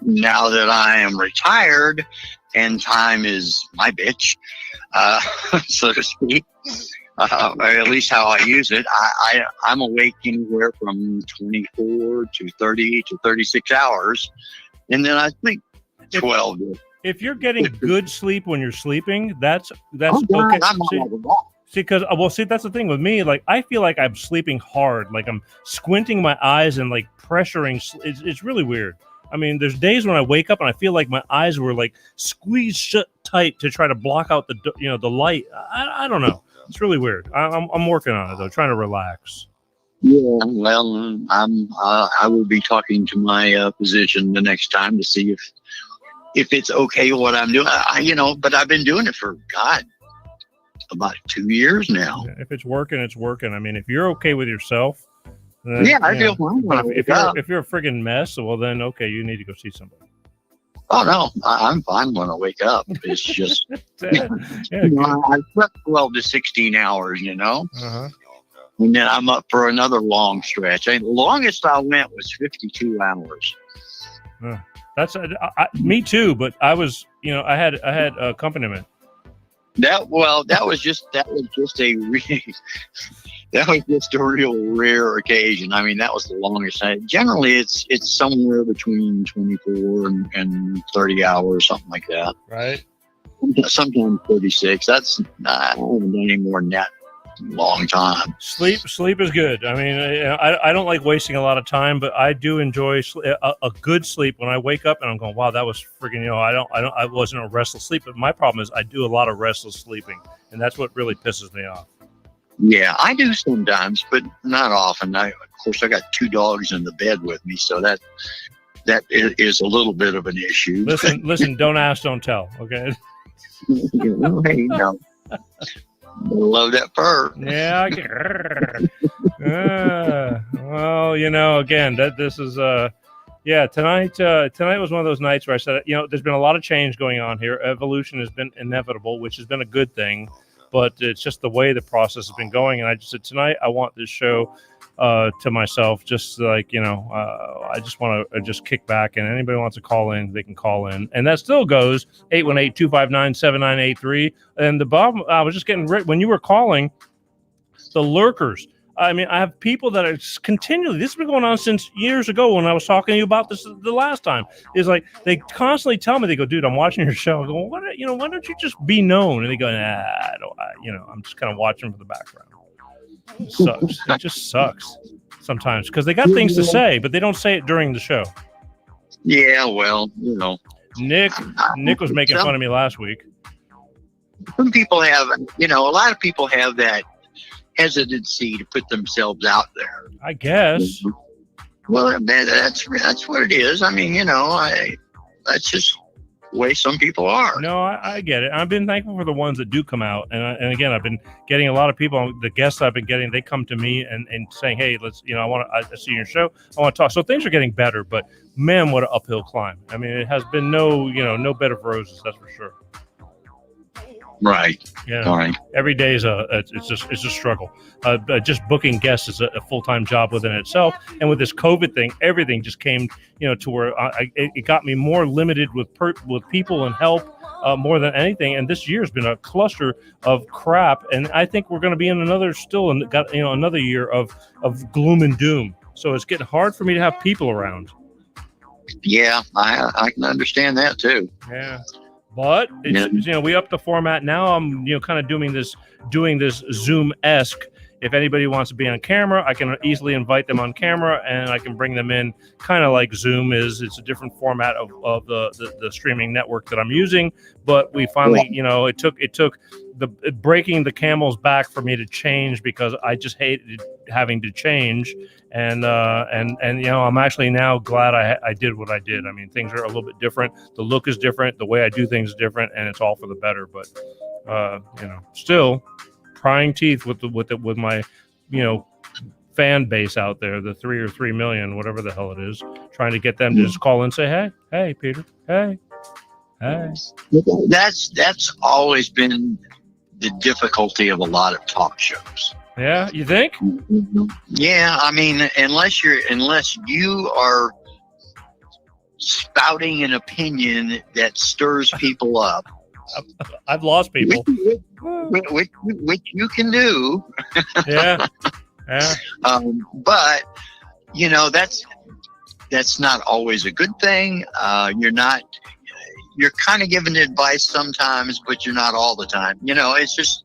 Now that I am retired and time is my bitch, so to speak, or at least how I use it, I'm awake anywhere from 24 to 30 to 36 hours, and then I sleep 12. If you're getting good sleep when you're sleeping, that's okay. See, that's the thing with me. Like, I feel like I'm sleeping hard. Like, I'm squinting my eyes and like pressuring. It's really weird. I mean, there's days when I wake up and I feel like my eyes were like squeezed shut tight to try to block out the light. I don't know. It's really weird. I'm working on it though, trying to relax. Yeah, well, I will be talking to my physician the next time to see if it's okay what I'm doing. But I've been doing it for about 2 years now. Yeah, if it's working, it's working. I mean, if you're okay with yourself, then, I feel fine. If you're a friggin' mess, well then okay, you need to go see somebody. Oh no, I'm fine when I wake up. It's just I slept 12 to 16 hours, Uh-huh. And then I'm up for another long stretch. The longest I went was 52 hours. That's me too, but I was, I had accompaniment. That was just a real rare occasion. I mean, that was the longest. Generally, it's somewhere between 24 and 30 hours, something like that. Right. Sometimes 36. I haven't done any more than that in a long time. Sleep is good. I mean, I don't like wasting a lot of time, but I do enjoy a good sleep when I wake up and I'm going, wow, that was freaking, I wasn't a restless sleep. But my problem is I do a lot of restless sleeping, and that's what really pisses me off. Yeah, I do sometimes, but not often. Of course, I got 2 dogs in the bed with me, so that is a little bit of an issue. Listen, don't ask, don't tell. Okay. Hey, no. Love that fur. Yeah, I get. Well, again, this is tonight was one of those nights where I said, there's been a lot of change going on here. Evolution has been inevitable, which has been a good thing, but it's just the way the process has been going. And I just said, tonight I want this show to myself, just like, I just want to just kick back, and anybody wants to call in, they can call in. And that still goes 818-259-7983. And Bob, I was just getting when you were calling the lurkers. I mean, I have people that are continually, this has been going on since years ago when I was talking to you about this the last time, is like, they constantly tell me, they go, dude, I'm watching your show. I go, why don't you just be known? And they go, I'm just kind of watching for the background. It sucks. It just sucks sometimes because they got things to say, but they don't say it during the show. Yeah, well, Nick was making fun of me last week. Some people have, a lot of people have that hesitancy to put themselves out there. I guess. Well, that's what it is. I mean, that's just the way some people are. No, I get it. I've been thankful for the ones that do come out, and again, I've been getting a lot of people. The guests I've been getting, they come to me and saying, "Hey, let's, I see your show. I want to talk." So things are getting better, but man, what an uphill climb. I mean, it has been no bed of roses, that's for sure. Right. Yeah. All right. Every day is it's a struggle. Just booking guests is a full-time job within itself. And with this COVID thing, everything just came, to where it got me more limited with people and help more than anything. And this year's been a cluster of crap. And I think we're going to be in another year of gloom and doom. So it's getting hard for me to have people around. Yeah, I can understand that too. Yeah. But it's, we upped the format. Now I'm kind of doing this Zoom-esque. If anybody wants to be on camera, I can easily invite them on camera, and I can bring them in, kind of like Zoom is. It's a different format of the streaming network that I'm using. But we finally, it took the breaking the camel's back for me to change, because I just hated having to change. And I'm actually now glad I did what I did. I mean, things are a little bit different. The look is different. The way I do things is different, and it's all for the better. But still prying teeth with my fan base out there, the 3 million, whatever the hell it is, trying to get them to just call and say, hey, Peter, hey. That's always been the difficulty of a lot of talk shows. Yeah, you think? Yeah, I mean, unless you are spouting an opinion that stirs people up. I've lost people. Which you can do. Yeah. But that's not always a good thing. You're kind of giving advice sometimes, but you're not all the time. It's just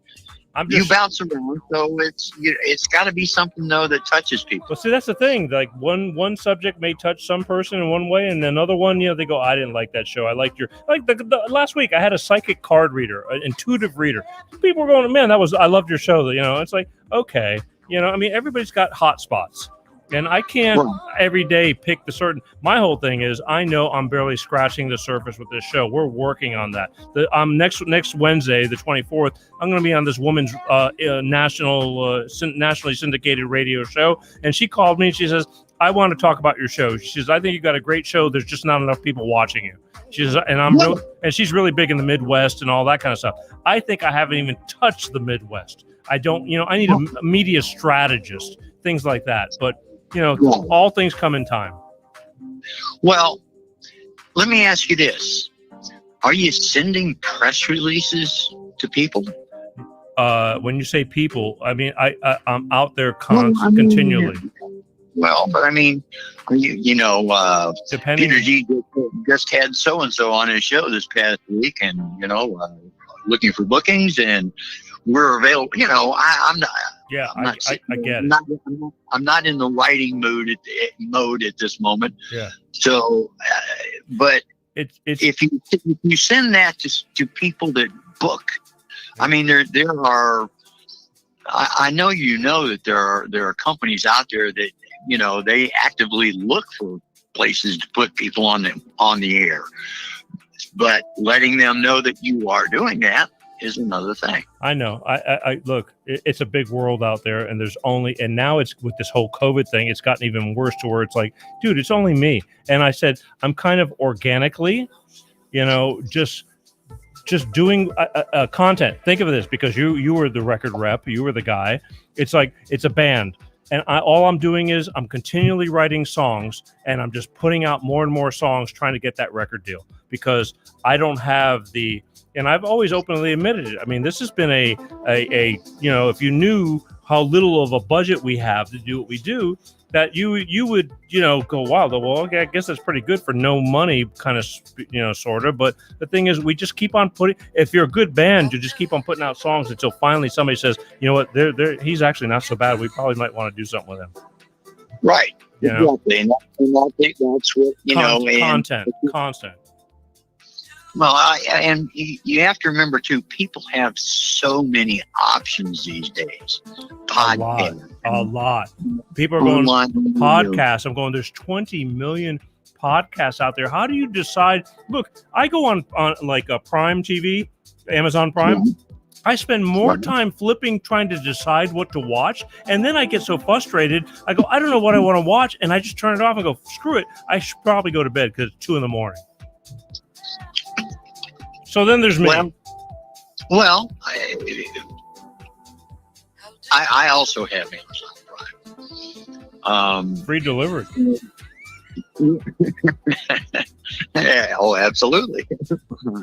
you bounce around, so it's got to be something though that touches people. Well, see, that's the thing. Like one subject may touch some person in one way, and another one, they go, I didn't like that show. I liked the last week I had a psychic card reader, an intuitive reader. People were going, man, I loved your show. It's like, okay, I mean, everybody's got hot spots. And I can't every day pick the certain. My whole thing is, I know I'm barely scratching the surface with this show. We're working on that. Next Wednesday, the 24th, I'm going to be on this woman's nationally syndicated radio show. And she called me and she says, I want to talk about your show. She says, I think you got a great show. There's just not enough people watching you. She says, and she's really big in the Midwest and all that kind of stuff. I think I haven't even touched the Midwest. I don't, I need a media strategist, things like that. But all things come in time. Well, let me ask you this. Are you sending press releases to people? When you say people, I mean, I'm out there continually. Well, but I mean, are you, depending. Peter G just had so-and-so on his show this past week, and, looking for bookings, and we're available. I'm not. Yeah, I get it. I'm not in the writing mode at this moment. Yeah. So, but it's if you send that to people that book, I mean, there are. I know that there are companies out there that they actively look for places to put people on the air, but letting them know that you are doing that is another thing. I know. I look, it's a big world out there, and now it's with this whole COVID thing, it's gotten even worse to where it's like, dude, it's only me. And I said, I'm kind of organically, just doing content. Think of this, because you were the record rep, you were the guy. It's like, it's a band. And all I'm doing is I'm continually writing songs, and I'm just putting out more and more songs, trying to get that record deal, because I don't have and I've always openly admitted it. I mean, this has been a if you knew how little of a budget we have to do what we do, that you would, go, wow, well, okay, I guess that's pretty good for no money, kind of, sort of. But the thing is, we just keep on if you're a good band, you just keep on putting out songs until finally somebody says, you know what, he's actually not so bad. We probably might want to do something with him. Right. Exactly. And I think that's what, Content. Well, and you have to remember too, people have so many options these days. A lot. People are going podcasts. I'm going, there's 20 million podcasts out there. How do you decide? Look, I go on like a Prime TV, Amazon Prime. Mm-hmm. I spend more time flipping, trying to decide what to watch. And then I get so frustrated. I go, I don't know what I want to watch. And I just turn it off and go, screw it. I should probably go to bed because it's 2 a.m. So then there's me. Well, I also have Amazon Prime. Free delivery. Yeah, oh, absolutely.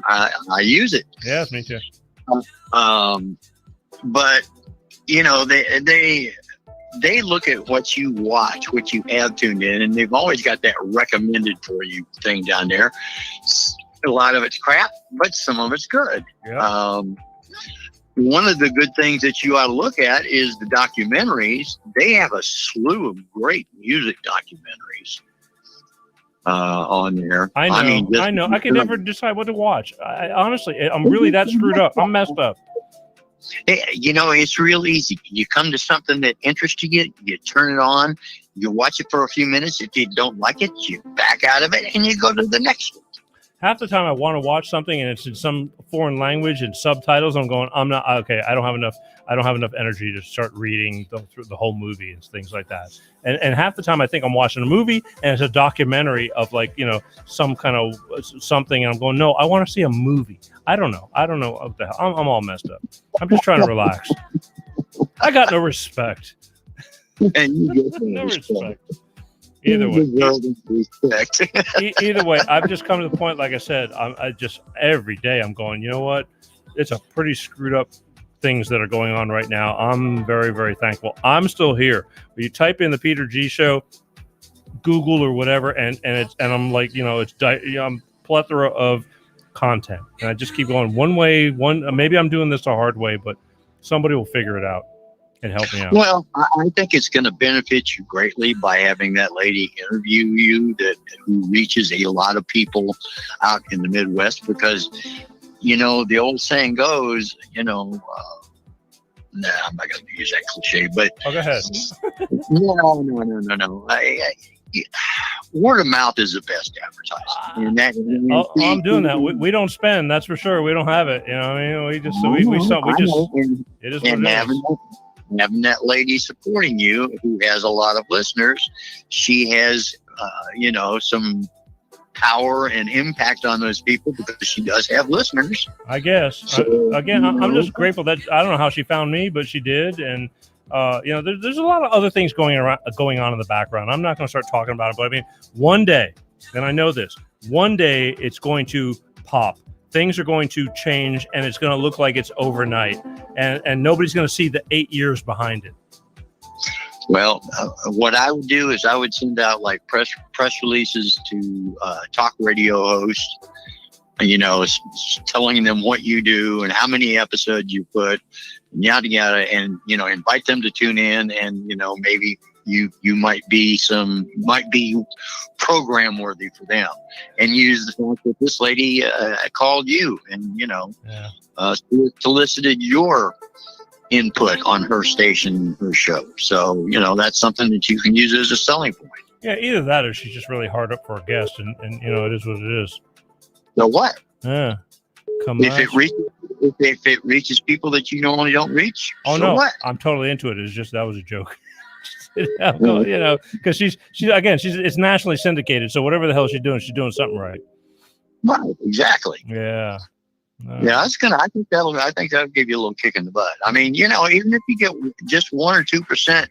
I use it. Yes, me too. But you know, they look at what you watch, what you have tuned in, and they've always got that recommended for you thing down there. A lot of it's crap, but some of it's good. Yeah. One of the good things that you ought to look at is the documentaries. They have a slew of great music documentaries on there. I know. I can never decide what to watch. Honestly, I'm really that screwed up. I'm messed up. You know, it's real easy. You come to something that interests you, you turn it on, you watch it for a few minutes. If you don't like it, you back out of it and you go to the next one. Half the time I want to watch something and it's in some foreign language and subtitles. I'm going, I'm not okay. I don't have enough energy to start reading through the whole movie and things like that. And half the time I think I'm watching a movie and it's a documentary of like, you know, some kind of something. And I'm going, no, I want to see a movie. I don't know what the hell. I'm all messed up. I'm just trying to relax. I got no respect. And you get no respect. Either way, either way, I've just come to the point, like I said, I just every day I'm going, you know what? It's a pretty screwed up things that are going on right now. I'm very, very thankful. I'm still here. When you type in the Peter G Show, Google or whatever, and I'm like, you know, I'm plethora of content, and I just keep going one way. Maybe I'm doing this a hard way, but somebody will figure it out and help me out. Well, I think it's going to benefit you greatly by having that lady interview you who reaches a lot of people out in the Midwest, because, you know, the old saying goes, you know, I'm not going to use that cliche, but go ahead. No. Word of mouth is the best advertising. And I'm doing that. We don't spend, that's for sure. We don't have it. You know, I mean, it is what it is. Having that lady supporting you who has a lot of listeners, she has, you know, some power and impact on those people because she does have listeners. I guess. So, I'm just grateful that I don't know how she found me, but she did. And, you know, there's a lot of other things going on in the background. I'm not going to start talking about it, but I mean, one day, and I know this, one day it's going to pop. Things are going to change, and it's going to look like it's overnight, and nobody's going to see the 8 years behind it. Well, what I would do is I would send out like press releases to talk radio hosts, you know, telling them what you do and how many episodes you put, and yada yada, and you know, invite them to tune in, and you know, maybe you might be program worthy for them, and use the fact that this lady called you and, you know, solicited your input on her station, her show. So, you know, that's something that you can use as a selling point. Yeah, either that or she's just really hard up for a guest, and you know, it is what it is. So what? Yeah. If it reaches people that you normally don't reach. Oh, so no, what? I'm totally into it. It's just, that was a joke. You know, because she's it's nationally syndicated, so whatever the hell she's doing something right. Right, exactly. Yeah. Yeah, I think that'll give you a little kick in the butt. I mean, you know, even if you get just 1 or 2%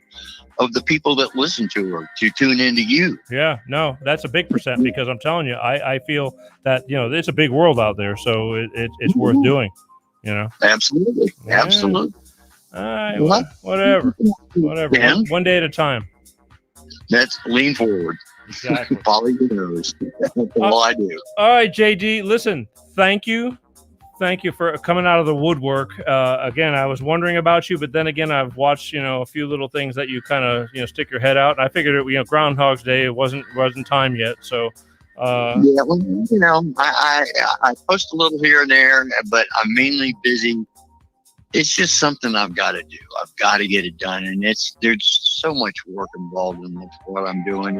of the people that listen to her to tune into you. Yeah, no, that's a big percent, because I'm telling you, I feel that, you know, it's a big world out there, so it's worth doing. You know. Absolutely. Yeah. Absolutely. All right, whatever. Yeah. One day at a time. That's lean forward. Exactly. Follow your nose. That's all I do. All right, JD, listen, thank you for coming out of the woodwork. Again, I was wondering about you, but then again, I've watched, you know, a few little things that you kind of, you know, stick your head out. And I figured it, you know, Groundhog's Day, it wasn't time yet. So, yeah, well, you know, I post a little here and there, but I'm mainly busy. It's just something I've got to do. I've got to get it done, and there's so much work involved in what I'm doing.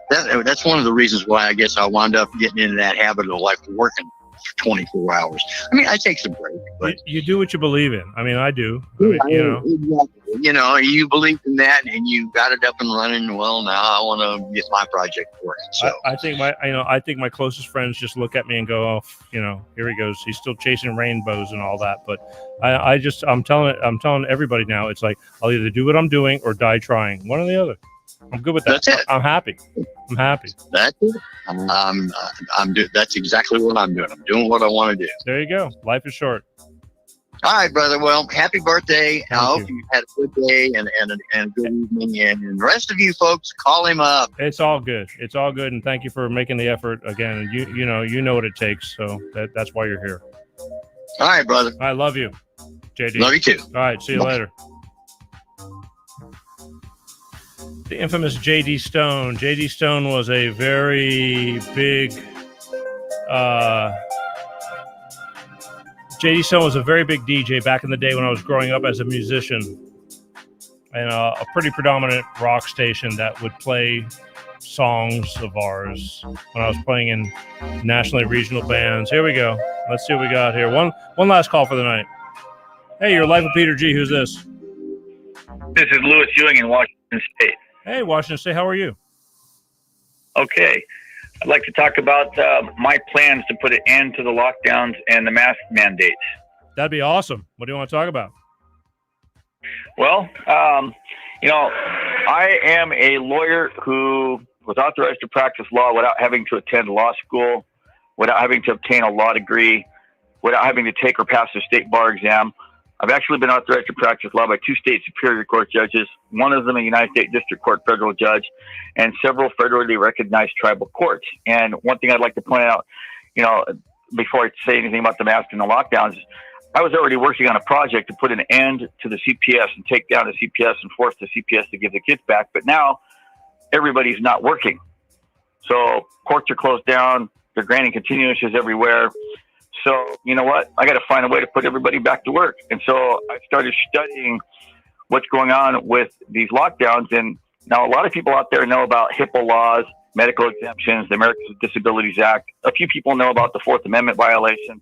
That's one of the reasons why I guess I wound up getting into that habit of like working for 24 hours. I mean, I take some break, but you do what you believe in. I mean, I do. I mean, you know, you know, you believed in that and you got it up and running. Well, now I want to get my project working. So I think my closest friends just look at me and go, "Oh, you know, here he goes. He's still chasing rainbows and all that." But I'm telling everybody now. It's like I'll either do what I'm doing or die trying. One or the other. I'm good with that. That's it. I'm happy. That's it. That's exactly what I'm doing. I'm doing what I want to do. There you go. Life is short. All right, brother. Well, happy birthday. I hope you had a good day and a good evening. And the rest of you folks, call him up. It's all good. It's all good. And thank you for making the effort again. You know what it takes. So that's why you're here. All right, brother. I love you, JD. Love you too. All right. See you later. The infamous J.D. Stone. J.D. Stone was a very big J.D. Stone was a very big DJ back in the day when I was growing up as a musician, and a pretty predominant rock station that would play songs of ours when I was playing in nationally regional bands. Here we go. Let's see what we got here. One last call for the night. Hey, you're live with Peter G. Who's this? This is Louis Ewing in Washington State. Hey, Washington State. How are you? Okay. I'd like to talk about my plans to put an end to the lockdowns and the mask mandates. That'd be awesome. What do you want to talk about? Well, I am a lawyer who was authorized to practice law without having to attend law school, without having to obtain a law degree, without having to take or pass the state bar exam. I've actually been authorized to practice law by 2 state superior court judges, one of them a United States District Court federal judge, and several federally recognized tribal courts. And one thing I'd like to point out, before I say anything about the mask and the lockdowns, I was already working on a project to put an end to the CPS and take down the CPS and force the CPS to give the kids back. But now everybody's not working. So courts are closed down. They're granting continuances everywhere. So, you know what? I got to find a way to put everybody back to work. And so I started studying what's going on with these lockdowns. And now a lot of people out there know about HIPAA laws, medical exemptions, the Americans with Disabilities Act. A few people know about the Fourth Amendment violation.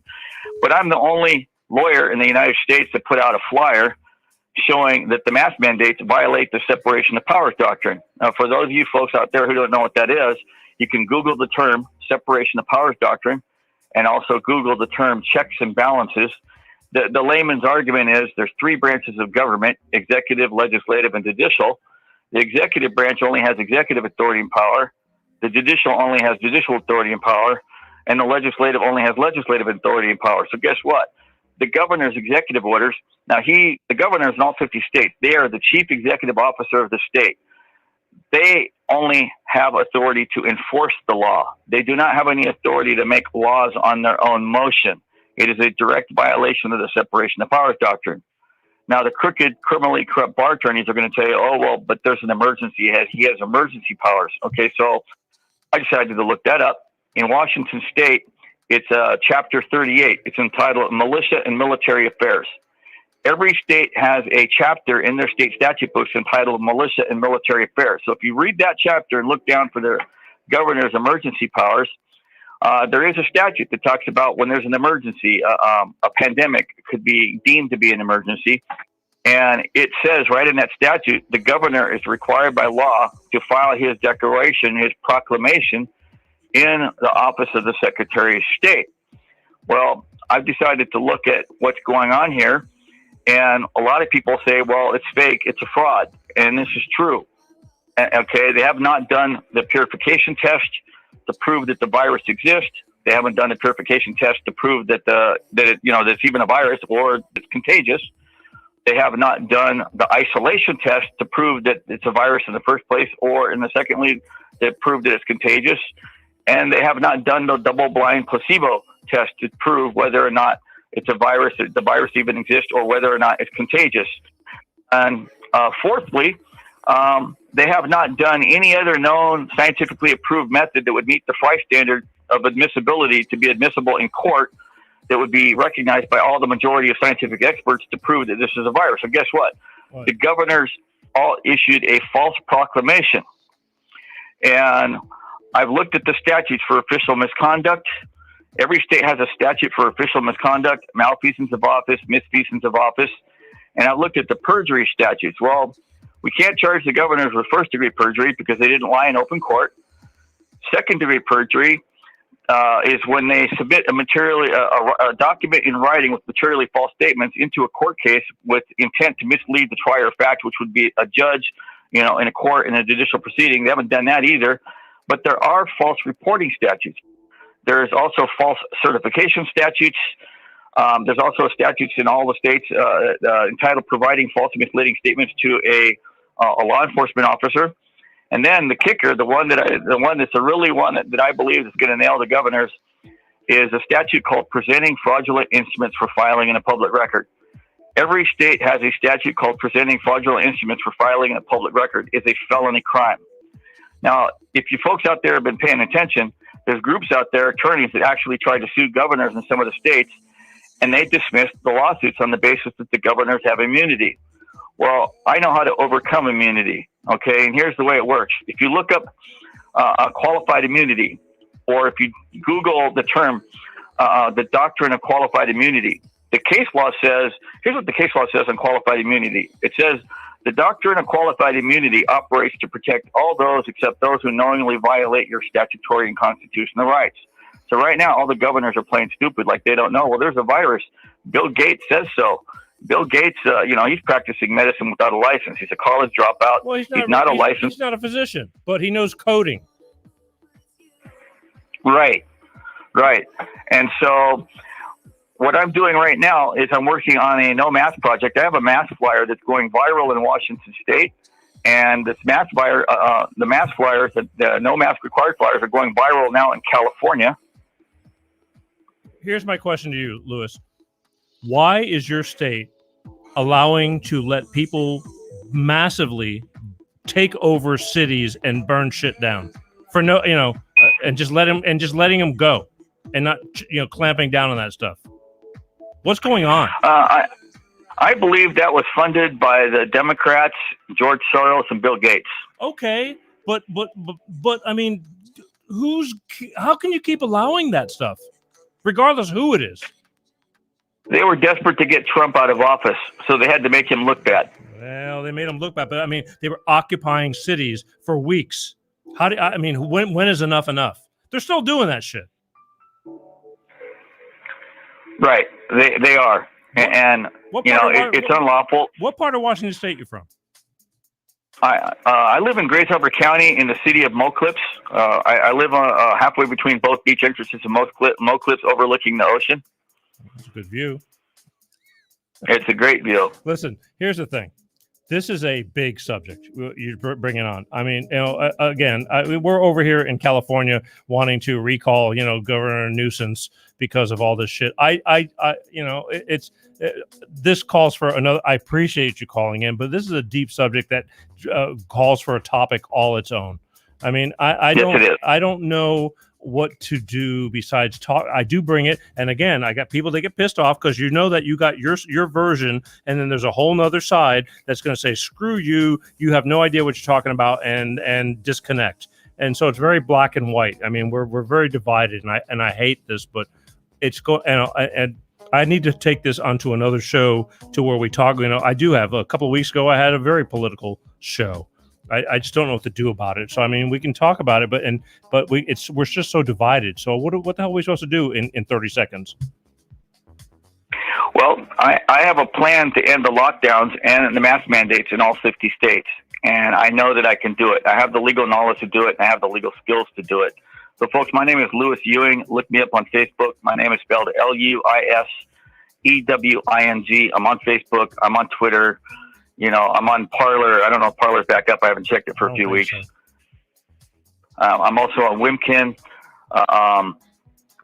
But I'm the only lawyer in the United States that put out a flyer showing that the mask mandates violate the separation of powers doctrine. Now, for those of you folks out there who don't know what that is, you can Google the term separation of powers doctrine and also Google the term checks and balances. The layman's argument is there's 3 branches of government: executive, legislative, and judicial. The executive branch only has executive authority and power. The judicial only has judicial authority and power. And the legislative only has legislative authority and power. So guess what? The governor's executive orders, the governor is in all 50 states. They are the chief executive officer of the state. They only have authority to enforce the law. They do not have any authority to make laws on their own motion. It is a direct violation of the separation of powers doctrine. Now, the crooked, criminally corrupt bar attorneys are going to tell you, oh, well, but there's an emergency. He has emergency powers. Okay, so I decided to look that up. In Washington State, it's Chapter 38. It's entitled Militia and Military Affairs. Every state has a chapter in their state statute books entitled Militia and Military Affairs. So if you read that chapter and look down for their governor's emergency powers, there is a statute that talks about when there's an emergency, a pandemic could be deemed to be an emergency. And it says right in that statute, the governor is required by law to file his declaration, his proclamation, in the office of the Secretary of State. Well, I've decided to look at what's going on here. And a lot of people say, well, it's fake, it's a fraud. And this is true. Okay, they have not done the purification test to prove that the virus exists. They haven't done the purification test to prove that it's even a virus or it's contagious. They have not done the isolation test to prove that it's a virus in the first place, or in the second lead, to prove that it's contagious. And they have not done the double-blind placebo test to prove whether or not it's a virus, the virus even exists, or whether or not it's contagious. And fourthly, they have not done any other known scientifically approved method that would meet the Frye standard of admissibility to be admissible in court that would be recognized by all the majority of scientific experts to prove that this is a virus. So guess what? The governors all issued a false proclamation. And I've looked at the statutes for official misconduct. Every state has a statute for official misconduct, malfeasance of office, misfeasance of office. and I looked at the perjury statutes. Well, we can't charge the governors with first-degree perjury because they didn't lie in open court. Second-degree perjury is when they submit a document in writing with materially false statements into a court case with intent to mislead the trier of fact, which would be a judge, in a court in a judicial proceeding. They haven't done that either. But there are false reporting statutes. There's also false certification statutes. There's also statutes in all the states entitled providing false and misleading statements to a law enforcement officer. And then the kicker, the one that's the really one that I believe is going to nail the governors, is a statute called presenting fraudulent instruments for filing in a public record. Every state has a statute called presenting fraudulent instruments for filing in a public record. It's a felony crime. Now, if you folks out there have been paying attention, there's groups out there, attorneys, that actually tried to sue governors in some of the states, and they dismissed the lawsuits on the basis that the governors have immunity. Well, I know how to overcome immunity, okay? And here's the way it works. If you look up qualified immunity, or if you Google the term, the doctrine of qualified immunity, the case law says, here's what the case law says on qualified immunity. It says, the doctrine of qualified immunity operates to protect all those except those who knowingly violate your statutory and constitutional rights. So right now, all the governors are playing stupid, like they don't know. Well, there's a virus. Bill Gates says so. Bill Gates, he's practicing medicine without a license. He's a college dropout. Well, he's not a license. He's not a physician, but he knows coding. Right. And so what I'm doing right now is I'm working on a no mask project. I have a mask flyer that's going viral in Washington State, and this mask flyer, the mask flyers, the no mask required flyers, are going viral now in California. Here's my question to you, Lewis. Why is your state allowing to let people massively take over cities and burn shit down for and just letting them go and not, clamping down on that stuff? What's going on? I believe that was funded by the Democrats, George Soros, and Bill Gates. Okay, but I mean, how can you keep allowing that stuff, regardless who it is? They were desperate to get Trump out of office, so they had to make him look bad. Well, they made him look bad, but I mean, they were occupying cities for weeks. When is enough enough? They're still doing that shit. Right, they are, and it's unlawful. What part of Washington State you from? I live in Grays Harbor County in the city of Moclips. I live halfway between both beach entrances of Moclips, overlooking the ocean. That's a good view. It's a great view. Listen, here's the thing. This is a big subject you bring it on. I mean, we're over here in California wanting to recall, Governor Nuisance because of all this shit. This calls for another. I appreciate you calling in, but this is a deep subject that calls for a topic all its own. I mean, I don't know what to do besides talk. I do bring it, and again, I got people that get pissed off because that you got your version, and then there's a whole nother side that's going to say, "Screw you! You have no idea what you're talking about," and disconnect. And so it's very black and white. I mean, we're very divided, and I hate this, but it's and I need to take this onto another show to where we talk. I do have a couple of weeks ago. I had a very political show. I just don't know what to do about it. So I mean, we can talk about it, but we're just so divided. So what the hell are we supposed to do in 30 seconds? Well, I have a plan to end the lockdowns and the mask mandates in all 50 states, and I know that I can do it. I have the legal knowledge to do it, and I have the legal skills to do it. So, folks, my name is Lewis Ewing. Look me up on Facebook. My name is spelled LuisEwing. I'm on Facebook. I'm on Twitter. I'm on Parler. I don't know if Parler's back up. I haven't checked it for a few weeks. So. I'm also on Wimkin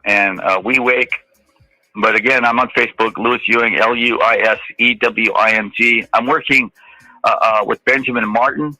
and WeWake. But again, I'm on Facebook, Lewis Ewing, LuisEwing. I'm working with Benjamin Martin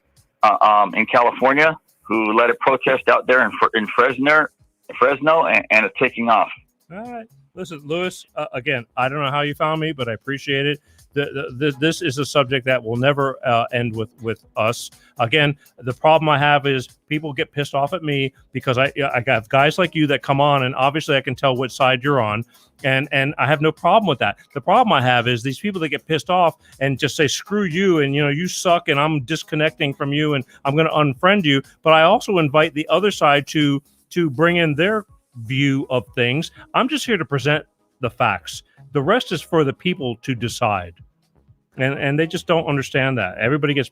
in California, who led a protest out there in Fresno, and it's taking off. All right. Listen, Lewis, again, I don't know how you found me, but I appreciate it. This is a subject that will never end with us. Again, the problem I have is people get pissed off at me because I got guys like you that come on, and obviously I can tell which side you're on, and I have no problem with that. The problem I have is these people that get pissed off and just say screw you, and you suck, and I'm disconnecting from you, and I'm going to unfriend you. But I also invite the other side to bring in their view of things. I'm just here to present the facts. The rest is for the people to decide. And they just don't understand that. Everybody's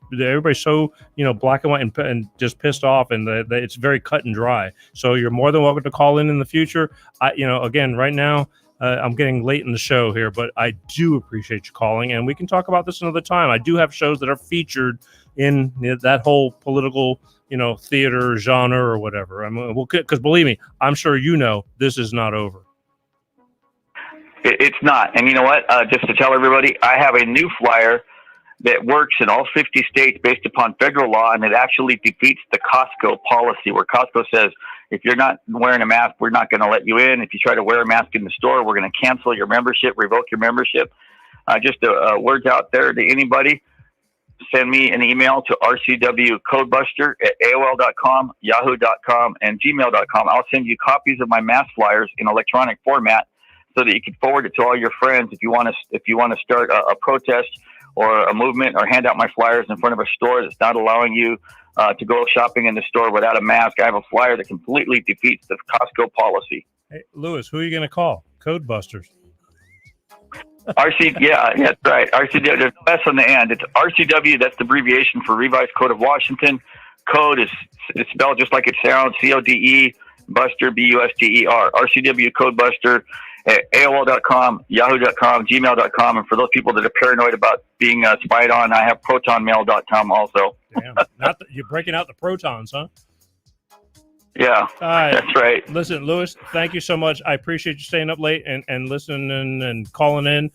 so black and white and just pissed off, and it's very cut and dry. So you're more than welcome to call in the future. Again, right now I'm getting late in the show here, but I do appreciate you calling, and we can talk about this another time. I do have shows that are featured in that whole political theater genre or whatever. Because believe me, I'm sure this is not over. It's not. And you know what? Just to tell everybody, I have a new flyer that works in all 50 states based upon federal law, and it actually defeats the Costco policy, where Costco says, if you're not wearing a mask, we're not going to let you in. If you try to wear a mask in the store, we're going to cancel your membership, revoke your membership. Just words out there to anybody. Send me an email to rcwcodebuster@aol.com, yahoo.com, and gmail.com. I'll send you copies of my mask flyers in electronic format, so that you can forward it to all your friends if you want to start a protest or a movement, or hand out my flyers in front of a store that's not allowing you to go shopping in the store without a mask. I have a flyer that completely defeats the Costco policy. Hey, Lewis, who are you going to call? Codebusters. Yeah, that's right. RCW, there's no S on the end. It's RCW, that's the abbreviation for Revised Code of Washington. Code is spelled just like it sounds, CODE, Buster, BUSTER. RCW Codebuster at AOL.com, Yahoo.com, Gmail.com, and for those people that are paranoid about being spied on, I have ProtonMail.com also. Damn, you're breaking out the protons, huh? Yeah, all right. That's right. Listen, Lewis, thank you so much. I appreciate you staying up late and listening and calling in.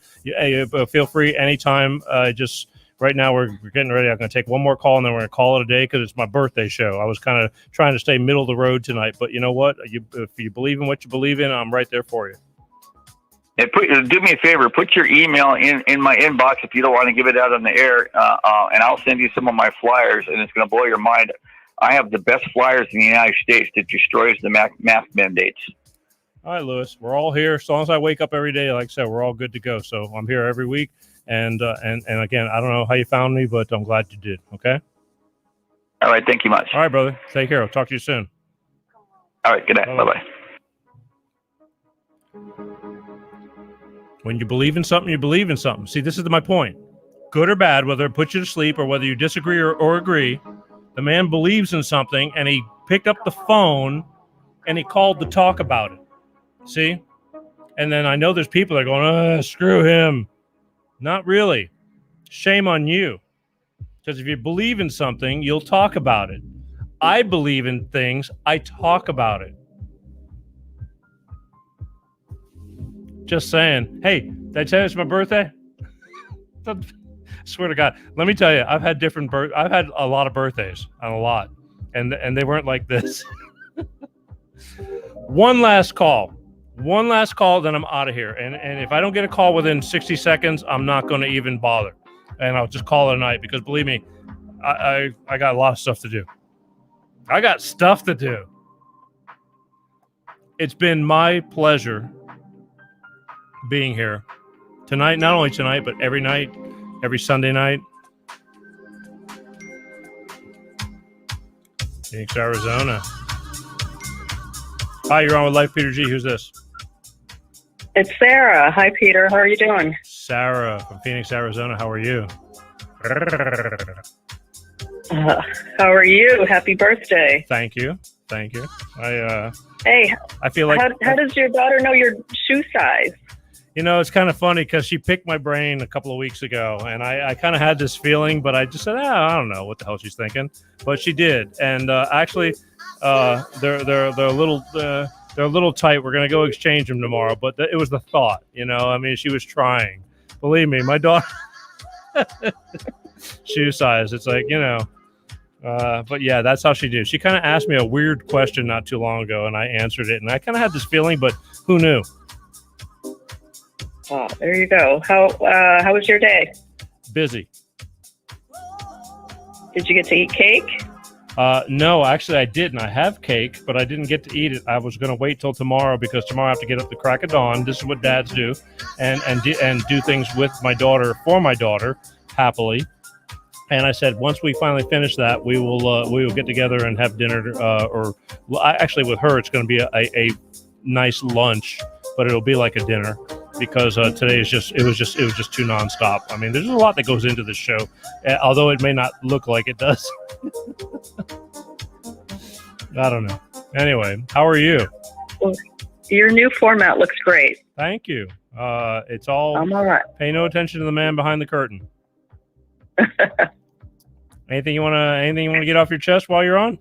Feel free anytime. Just right now we're getting ready. I'm going to take one more call, and then we're going to call it a day because it's my birthday show. I was kind of trying to stay middle of the road tonight, but you know what? If you believe in what you believe in, I'm right there for you. Do me a favor, put your email in my inbox if you don't want to give it out on the air, and I'll send you some of my flyers, and it's going to blow your mind. I have the best flyers in the United States that destroys the mask mandates. All right, Lewis, we're all here. As long as I wake up every day, like I said, we're all good to go. So I'm here every week, and again, I don't know how you found me, but I'm glad you did. Okay. All right, thank you much. All right, brother. Take care. I'll talk to you soon. All right, good night. Bye-bye. When you believe in something, you believe in something. See, this is my point. Good or bad, whether it puts you to sleep or whether you disagree or agree, the man believes in something, and he picked up the phone and he called to talk about it. See? And then I know there's people that are going, screw him. Not really. Shame on you. Because if you believe in something, you'll talk about it. I believe in things. I talk about it. Just saying. Hey, did I tell you it's my birthday? Swear to God. Let me tell you, I've had a lot of birthdays, a lot, and they weren't like this. One last call, then I'm out of here. And if I don't get a call within 60 seconds, I'm not going to even bother, and I'll just call it a night because believe me, I got a lot of stuff to do. I got stuff to do. It's been my pleasure being here tonight, not only tonight, but every night, every Sunday night. Phoenix, Arizona. Hi, you're on with Life Peter G. Who's this? It's Sarah. Hi, Peter. How are you doing? Sarah from Phoenix, Arizona. How are you? How are you? Happy birthday. Thank you. Hey, I feel like how does your daughter know your shoe size? It's kind of funny because she picked my brain a couple of weeks ago, and I kind of had this feeling, but I just said, I don't know what the hell she's thinking, but she did. And actually, they're a little tight. We're gonna go exchange them tomorrow, but it was the thought, she was trying. Believe me, my daughter shoe size. It's like but yeah, that's how she did. She kind of asked me a weird question not too long ago, and I answered it, and I kind of had this feeling, but who knew? Oh, there you go. How was your day? Busy. Did you get to eat cake? No, actually I didn't. I have cake, but I didn't get to eat it. I was going to wait till tomorrow because tomorrow I have to get up the crack of dawn. This is what dads do, and do things with my daughter, for my daughter, happily. And I said, once we finally finish that, we will get together and have dinner. Actually, with her, it's going to be a nice lunch, but it'll be like a dinner because today it was just too nonstop. I mean, there's a lot that goes into this show, although it may not look like it does. I don't know. Anyway, how are you? Well, your new format looks great. Thank you. It's all. I'm all right. Pay no attention to the man behind the curtain. Anything you want to get off your chest while you're on?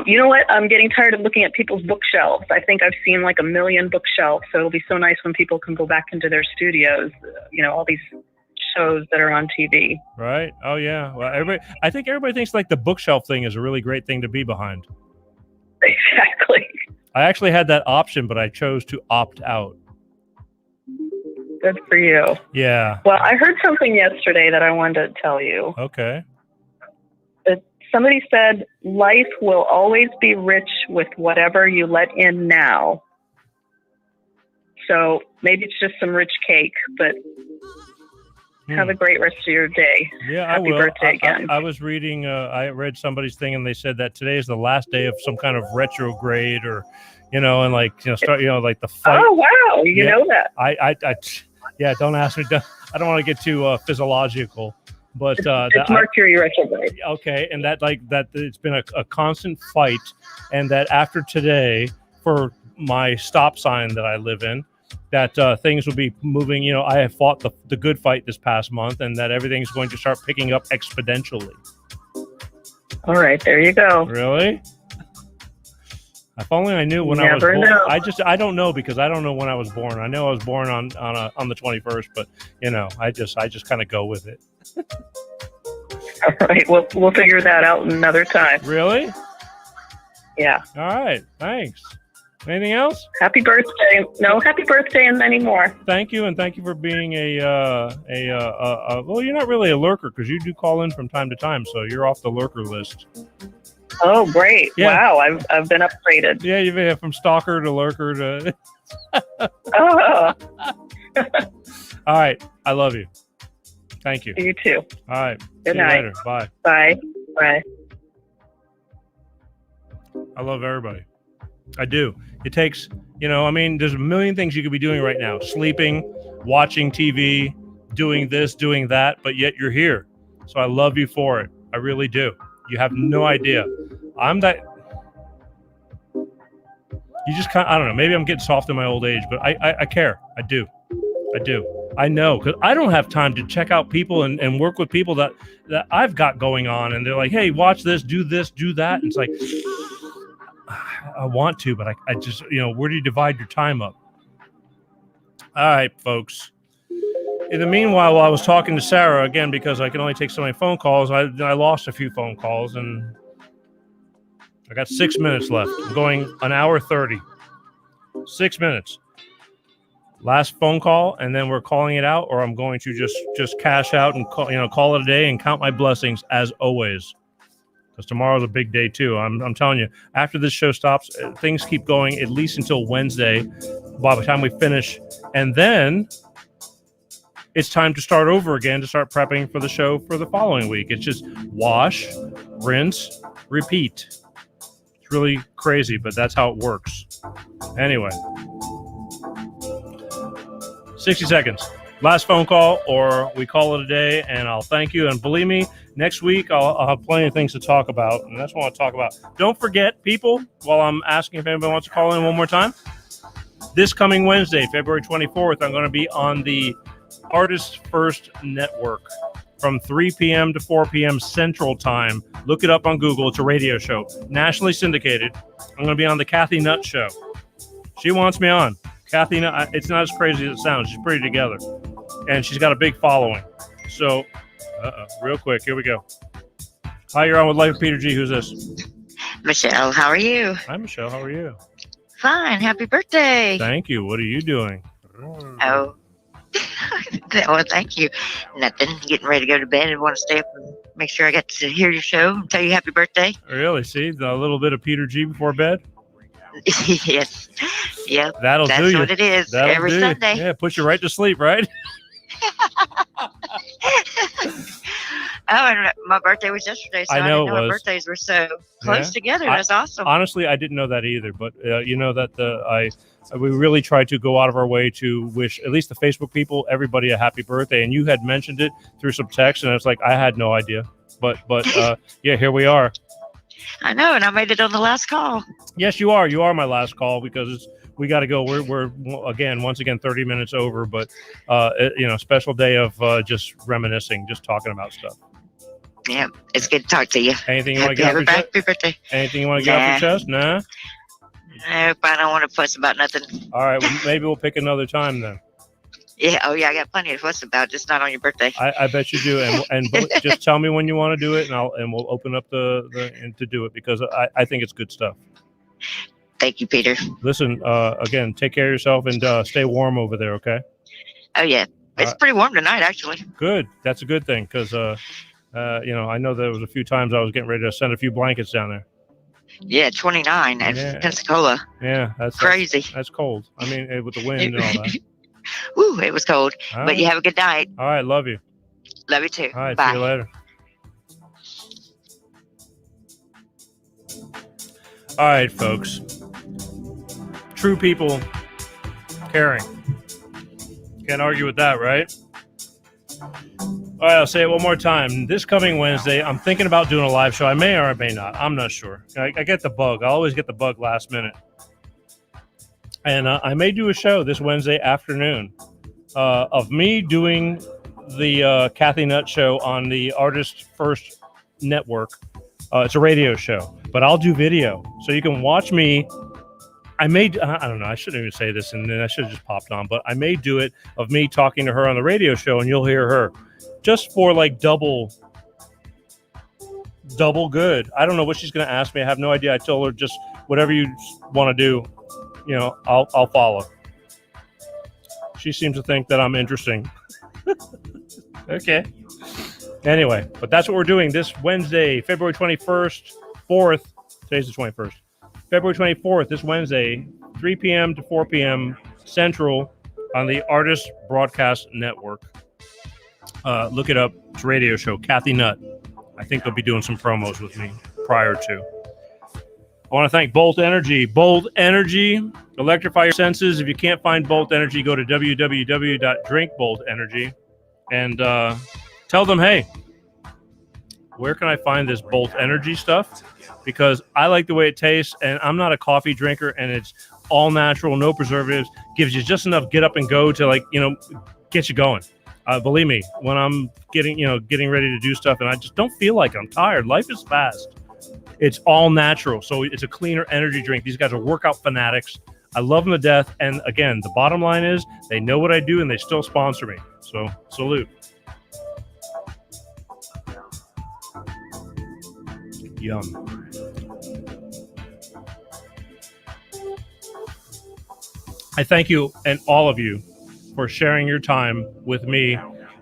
You know what? I'm getting tired of looking at people's bookshelves. I think I've seen like 1 million bookshelves, so it'll be so nice when people can go back into their studios. All these shows that are on TV. Right? Oh yeah. Well, I think everybody thinks like the bookshelf thing is a really great thing to be behind. Exactly. I actually had that option, but I chose to opt out. Good for you. Yeah. Well, I heard something yesterday that I wanted to tell you. Okay. Somebody said life will always be rich with whatever you let in now. So maybe it's just some rich cake, but have a great rest of your day. Yeah, Happy I will. birthday again. I was reading, I read somebody's thing and they said that today is the last day of some kind of retrograde or, and start, like the fight. Oh, wow. You know that. Yeah, don't ask me. I don't want to get too physiological, but it's Mercury retrograde. Okay, and that it's been a constant fight, and that after today, for my stop sign that I live in, that things will be moving. I have fought the good fight this past month, and that everything's going to start picking up exponentially. All right, there you go. Really? If only I knew when I was born. Know. I don't know because I don't know when I was born. I know I was born on the 21st, but I just kind of go with it. All right, we'll figure that out another time. Really? Yeah. All right. Thanks. Anything else? Happy birthday! No, happy birthday and many more. Thank you, and thank you for being well, you're not really a lurker because you do call in from time to time, so you're off the lurker list. Oh, great. Yeah. Wow, I've been upgraded. Yeah, you've been from stalker to lurker to... Oh. All right. I love you. Thank you. You too. All right. Good See night. you later. Bye. Bye. Bye. I love everybody. I do. It takes, there's a million things you could be doing right now. Sleeping, watching TV, doing this, doing that, but yet you're here. So I love you for it. I really do. You have no idea. I'm that. You just kind of, I don't know. Maybe I'm getting soft in my old age, but I care. I do. I know because I don't have time to check out people and work with people that I've got going on. And they're like, hey, watch this, do that. And it's like, I want to, but I just, where do you divide your time up? All right, folks. In the meanwhile, while I was talking to Sarah, again, because I can only take so many phone calls, I lost a few phone calls, and I got 6 minutes left. I'm going an hour 30. 6 minutes. Last phone call, and then we're calling it out, or I'm going to just cash out and call it a day and count my blessings as always. Because tomorrow's a big day too. I'm telling you, after this show stops, things keep going at least until Wednesday, by the time we finish, and then it's time to start over again to start prepping for the show for the following week. It's just wash, rinse, repeat. It's really crazy, but that's how it works. Anyway, 60 seconds. Last phone call, or we call it a day, and I'll thank you. And believe me, next week I'll have plenty of things to talk about, and that's what I want to talk about. Don't forget, people, while I'm asking if anybody wants to call in one more time, this coming Wednesday, February 24th, I'm going to be on the Artist First Network from 3 p.m. to 4 p.m. Central Time. Look it up on Google. It's a radio show, nationally syndicated. I'm going to be on the Kathy Nutt Show. She wants me on. Kathy Nutt, it's not as crazy as it sounds. She's pretty together, and she's got a big following. So, real quick, here we go. Hi, you're on with Life with Peter G. Who's this? Michelle, how are you? Hi, Michelle. How are you? Fine. Happy birthday. Thank you. What are you doing? Oh. Well, thank you. Nothing. Getting ready to go to bed and want to stay up and make sure I get to hear your show and tell you happy birthday. Really? See, a little bit of Peter G before bed? Yes. Yep. That's what it is. Every Sunday. Yeah, puts you right to sleep, right? Oh, and my birthday was yesterday, so I know didn't know our birthdays were so close together. That's awesome. Honestly, I didn't know that either, but you know that we really tried to go out of our way to wish at least the Facebook people, everybody, a happy birthday. And you had mentioned it through some text, and it's like I had no idea. But yeah, here we are. I know, and I made it on the last call. Yes, you are. You are my last call because we got to go. We're once again 30 minutes over, but special day of just reminiscing, just talking about stuff. Yeah, it's good to talk to you. Anything you want to get off your chest? Happy birthday. Anything you want to get off your chest? Nah. Nope, I don't want to fuss about nothing. All right, well, maybe we'll pick another time then. Yeah. Oh yeah, I got plenty to fuss about, just not on your birthday. I bet you do, and just tell me when you want to do it, and we'll open up to do it because I think it's good stuff. Thank you, Peter. Listen, again, take care of yourself and stay warm over there, okay? Oh yeah, it's pretty warm tonight, actually. Good. That's a good thing because I know there was a few times I was getting ready to send a few blankets down there. Yeah, 29 at Pensacola. Yeah, that's crazy. That's cold. I mean, with the wind and all that. Woo, it was cold. All but right. you have a good night. All right, love you. Love you too. All right, Bye. see you later. All right, folks. True people caring. Can't argue with that, right? All right, I'll say it one more time. This coming Wednesday, I'm thinking about doing a live show. I may or I may not. I'm not sure. I get the bug. I always get the bug last minute. And I may do a show this Wednesday afternoon of me doing the Kathy Nutt show on the Artist First Network. It's a radio show, but I'll do video. So you can watch me. I don't know. I shouldn't even say this, and then I should have just popped on. But I may do it of me talking to her on the radio show, and you'll hear her. Just for like double good. I don't know what she's going to ask me. I have no idea. I told her just whatever you want to do, I'll follow. She seems to think that I'm interesting. Okay. Anyway, but that's what we're doing this Wednesday, February 21st, 4th. Today's the 21st. February 24th, this Wednesday, 3 p.m. to 4 p.m. Central on the Artist Broadcast Network. Look it up. It's a radio show. Kathy Nutt. I think they'll be doing some promos with me prior to. I want to thank Bolt Energy. Bolt Energy. Electrify your senses. If you can't find Bolt Energy, go to www.drinkboltenergy and tell them, hey, where can I find this Bolt Energy stuff? Because I like the way it tastes, and I'm not a coffee drinker, and it's all natural, no preservatives. Gives you just enough get up and go to get you going. Believe me, when I'm getting ready to do stuff and I just don't feel like it, I'm tired. Life is fast. It's all natural. So it's a cleaner energy drink. These guys are workout fanatics. I love them to death. And again, the bottom line is they know what I do and they still sponsor me. So salute. Yum. I thank you and all of you for sharing your time with me,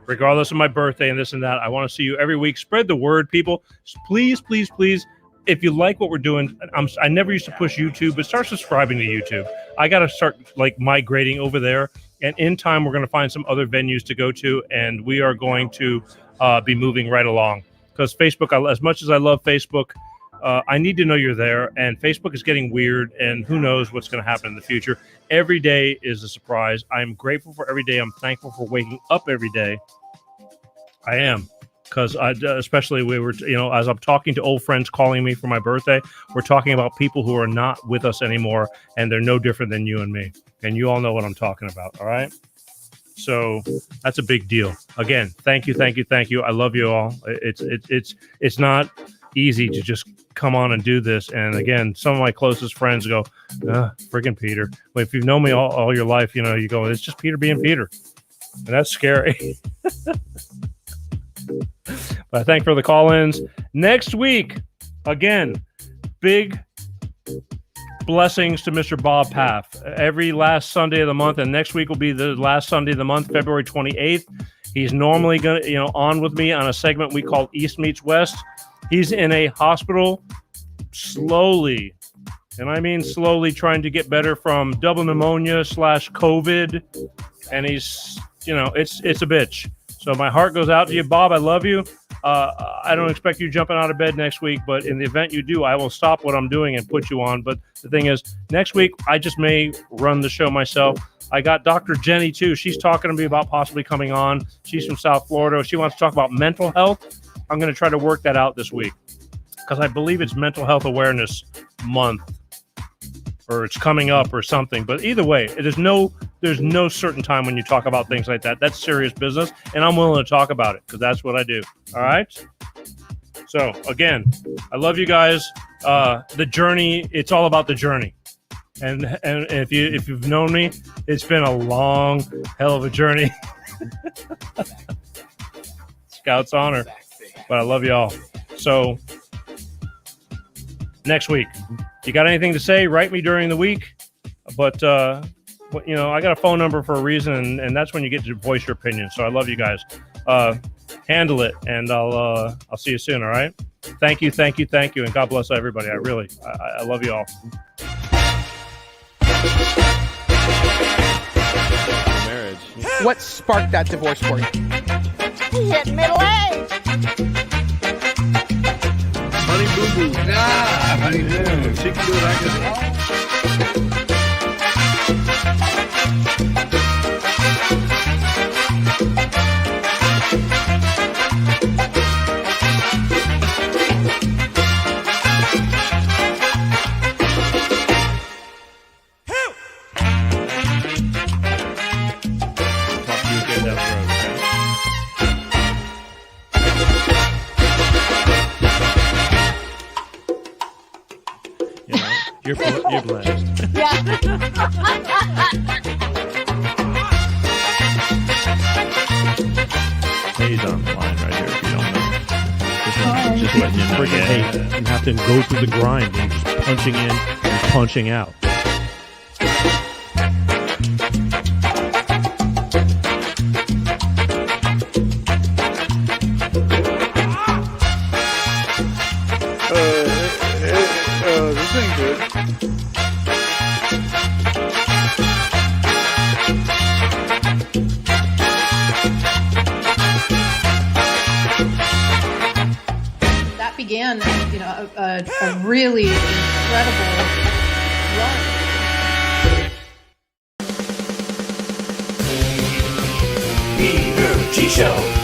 regardless of my birthday and this and that. I want to see you every week. Spread the word, people. Please, please, please. If you like what we're doing, I never used to push YouTube, but start subscribing to YouTube. I got to start migrating over there. And in time, we're going to find some other venues to go to. And we are going to be moving right along. Because Facebook, as much as I love Facebook, I need to know you're there. And Facebook is getting weird. And who knows what's going to happen in the future. Every day is a surprise. I'm grateful for every day. I'm thankful for waking up every day. I am. Because especially we were, as I'm talking to old friends calling me for my birthday, we're talking about people who are not with us anymore, and they're no different than you and me. And you all know what I'm talking about, all right? So that's a big deal. Again, thank you, thank you, thank you. I love you all. It's not easy to just come on and do this. And again, some of my closest friends go, friggin' Peter. Well, if you've known me all your life, you go, it's just Peter being Peter. And that's scary. But I thank for the call-ins. Next week, again, big blessings to Mr. Bob Paff. Every last Sunday of the month, and next week will be the last Sunday of the month, February 28th. He's normally going to, on with me on a segment we call East Meets West. He's in a hospital slowly, and I mean slowly, trying to get better from double pneumonia / COVID. And he's, it's a bitch. So my heart goes out to you, Bob. I love you. I don't expect you jumping out of bed next week, but in the event you do, I will stop what I'm doing and put you on. But the thing is, next week, I just may run the show myself. I got Dr. Jenny, too. She's talking to me about possibly coming on. She's from South Florida. She wants to talk about mental health. I'm going to try to work that out this week because I believe it's Mental Health Awareness Month, or it's coming up or something. But either way, there's no certain time when you talk about things like that. That's serious business, and I'm willing to talk about it because that's what I do. All right? So, again, I love you guys. The journey, it's all about the journey. And if you've known me, it's been a long hell of a journey. Scout's honor. But I love y'all. So, next week. You got anything to say, write me during the week. But I got a phone number for a reason, and that's when you get to voice your opinion. So I love you guys. Handle it, and I'll see you soon, all right? Thank you, and God bless everybody. I love you all. Marriage. What sparked that divorce for you? He hit middle age. Honey boo boo. Honey boo boo. She can do it, I can. You're blessed. Yeah. He's on the line right here if you don't know. Just letting you know. Freaking hate. You have to go through the grind and just punching in and punching out. This ain't good. That began, a really incredible run. Peter G. Show.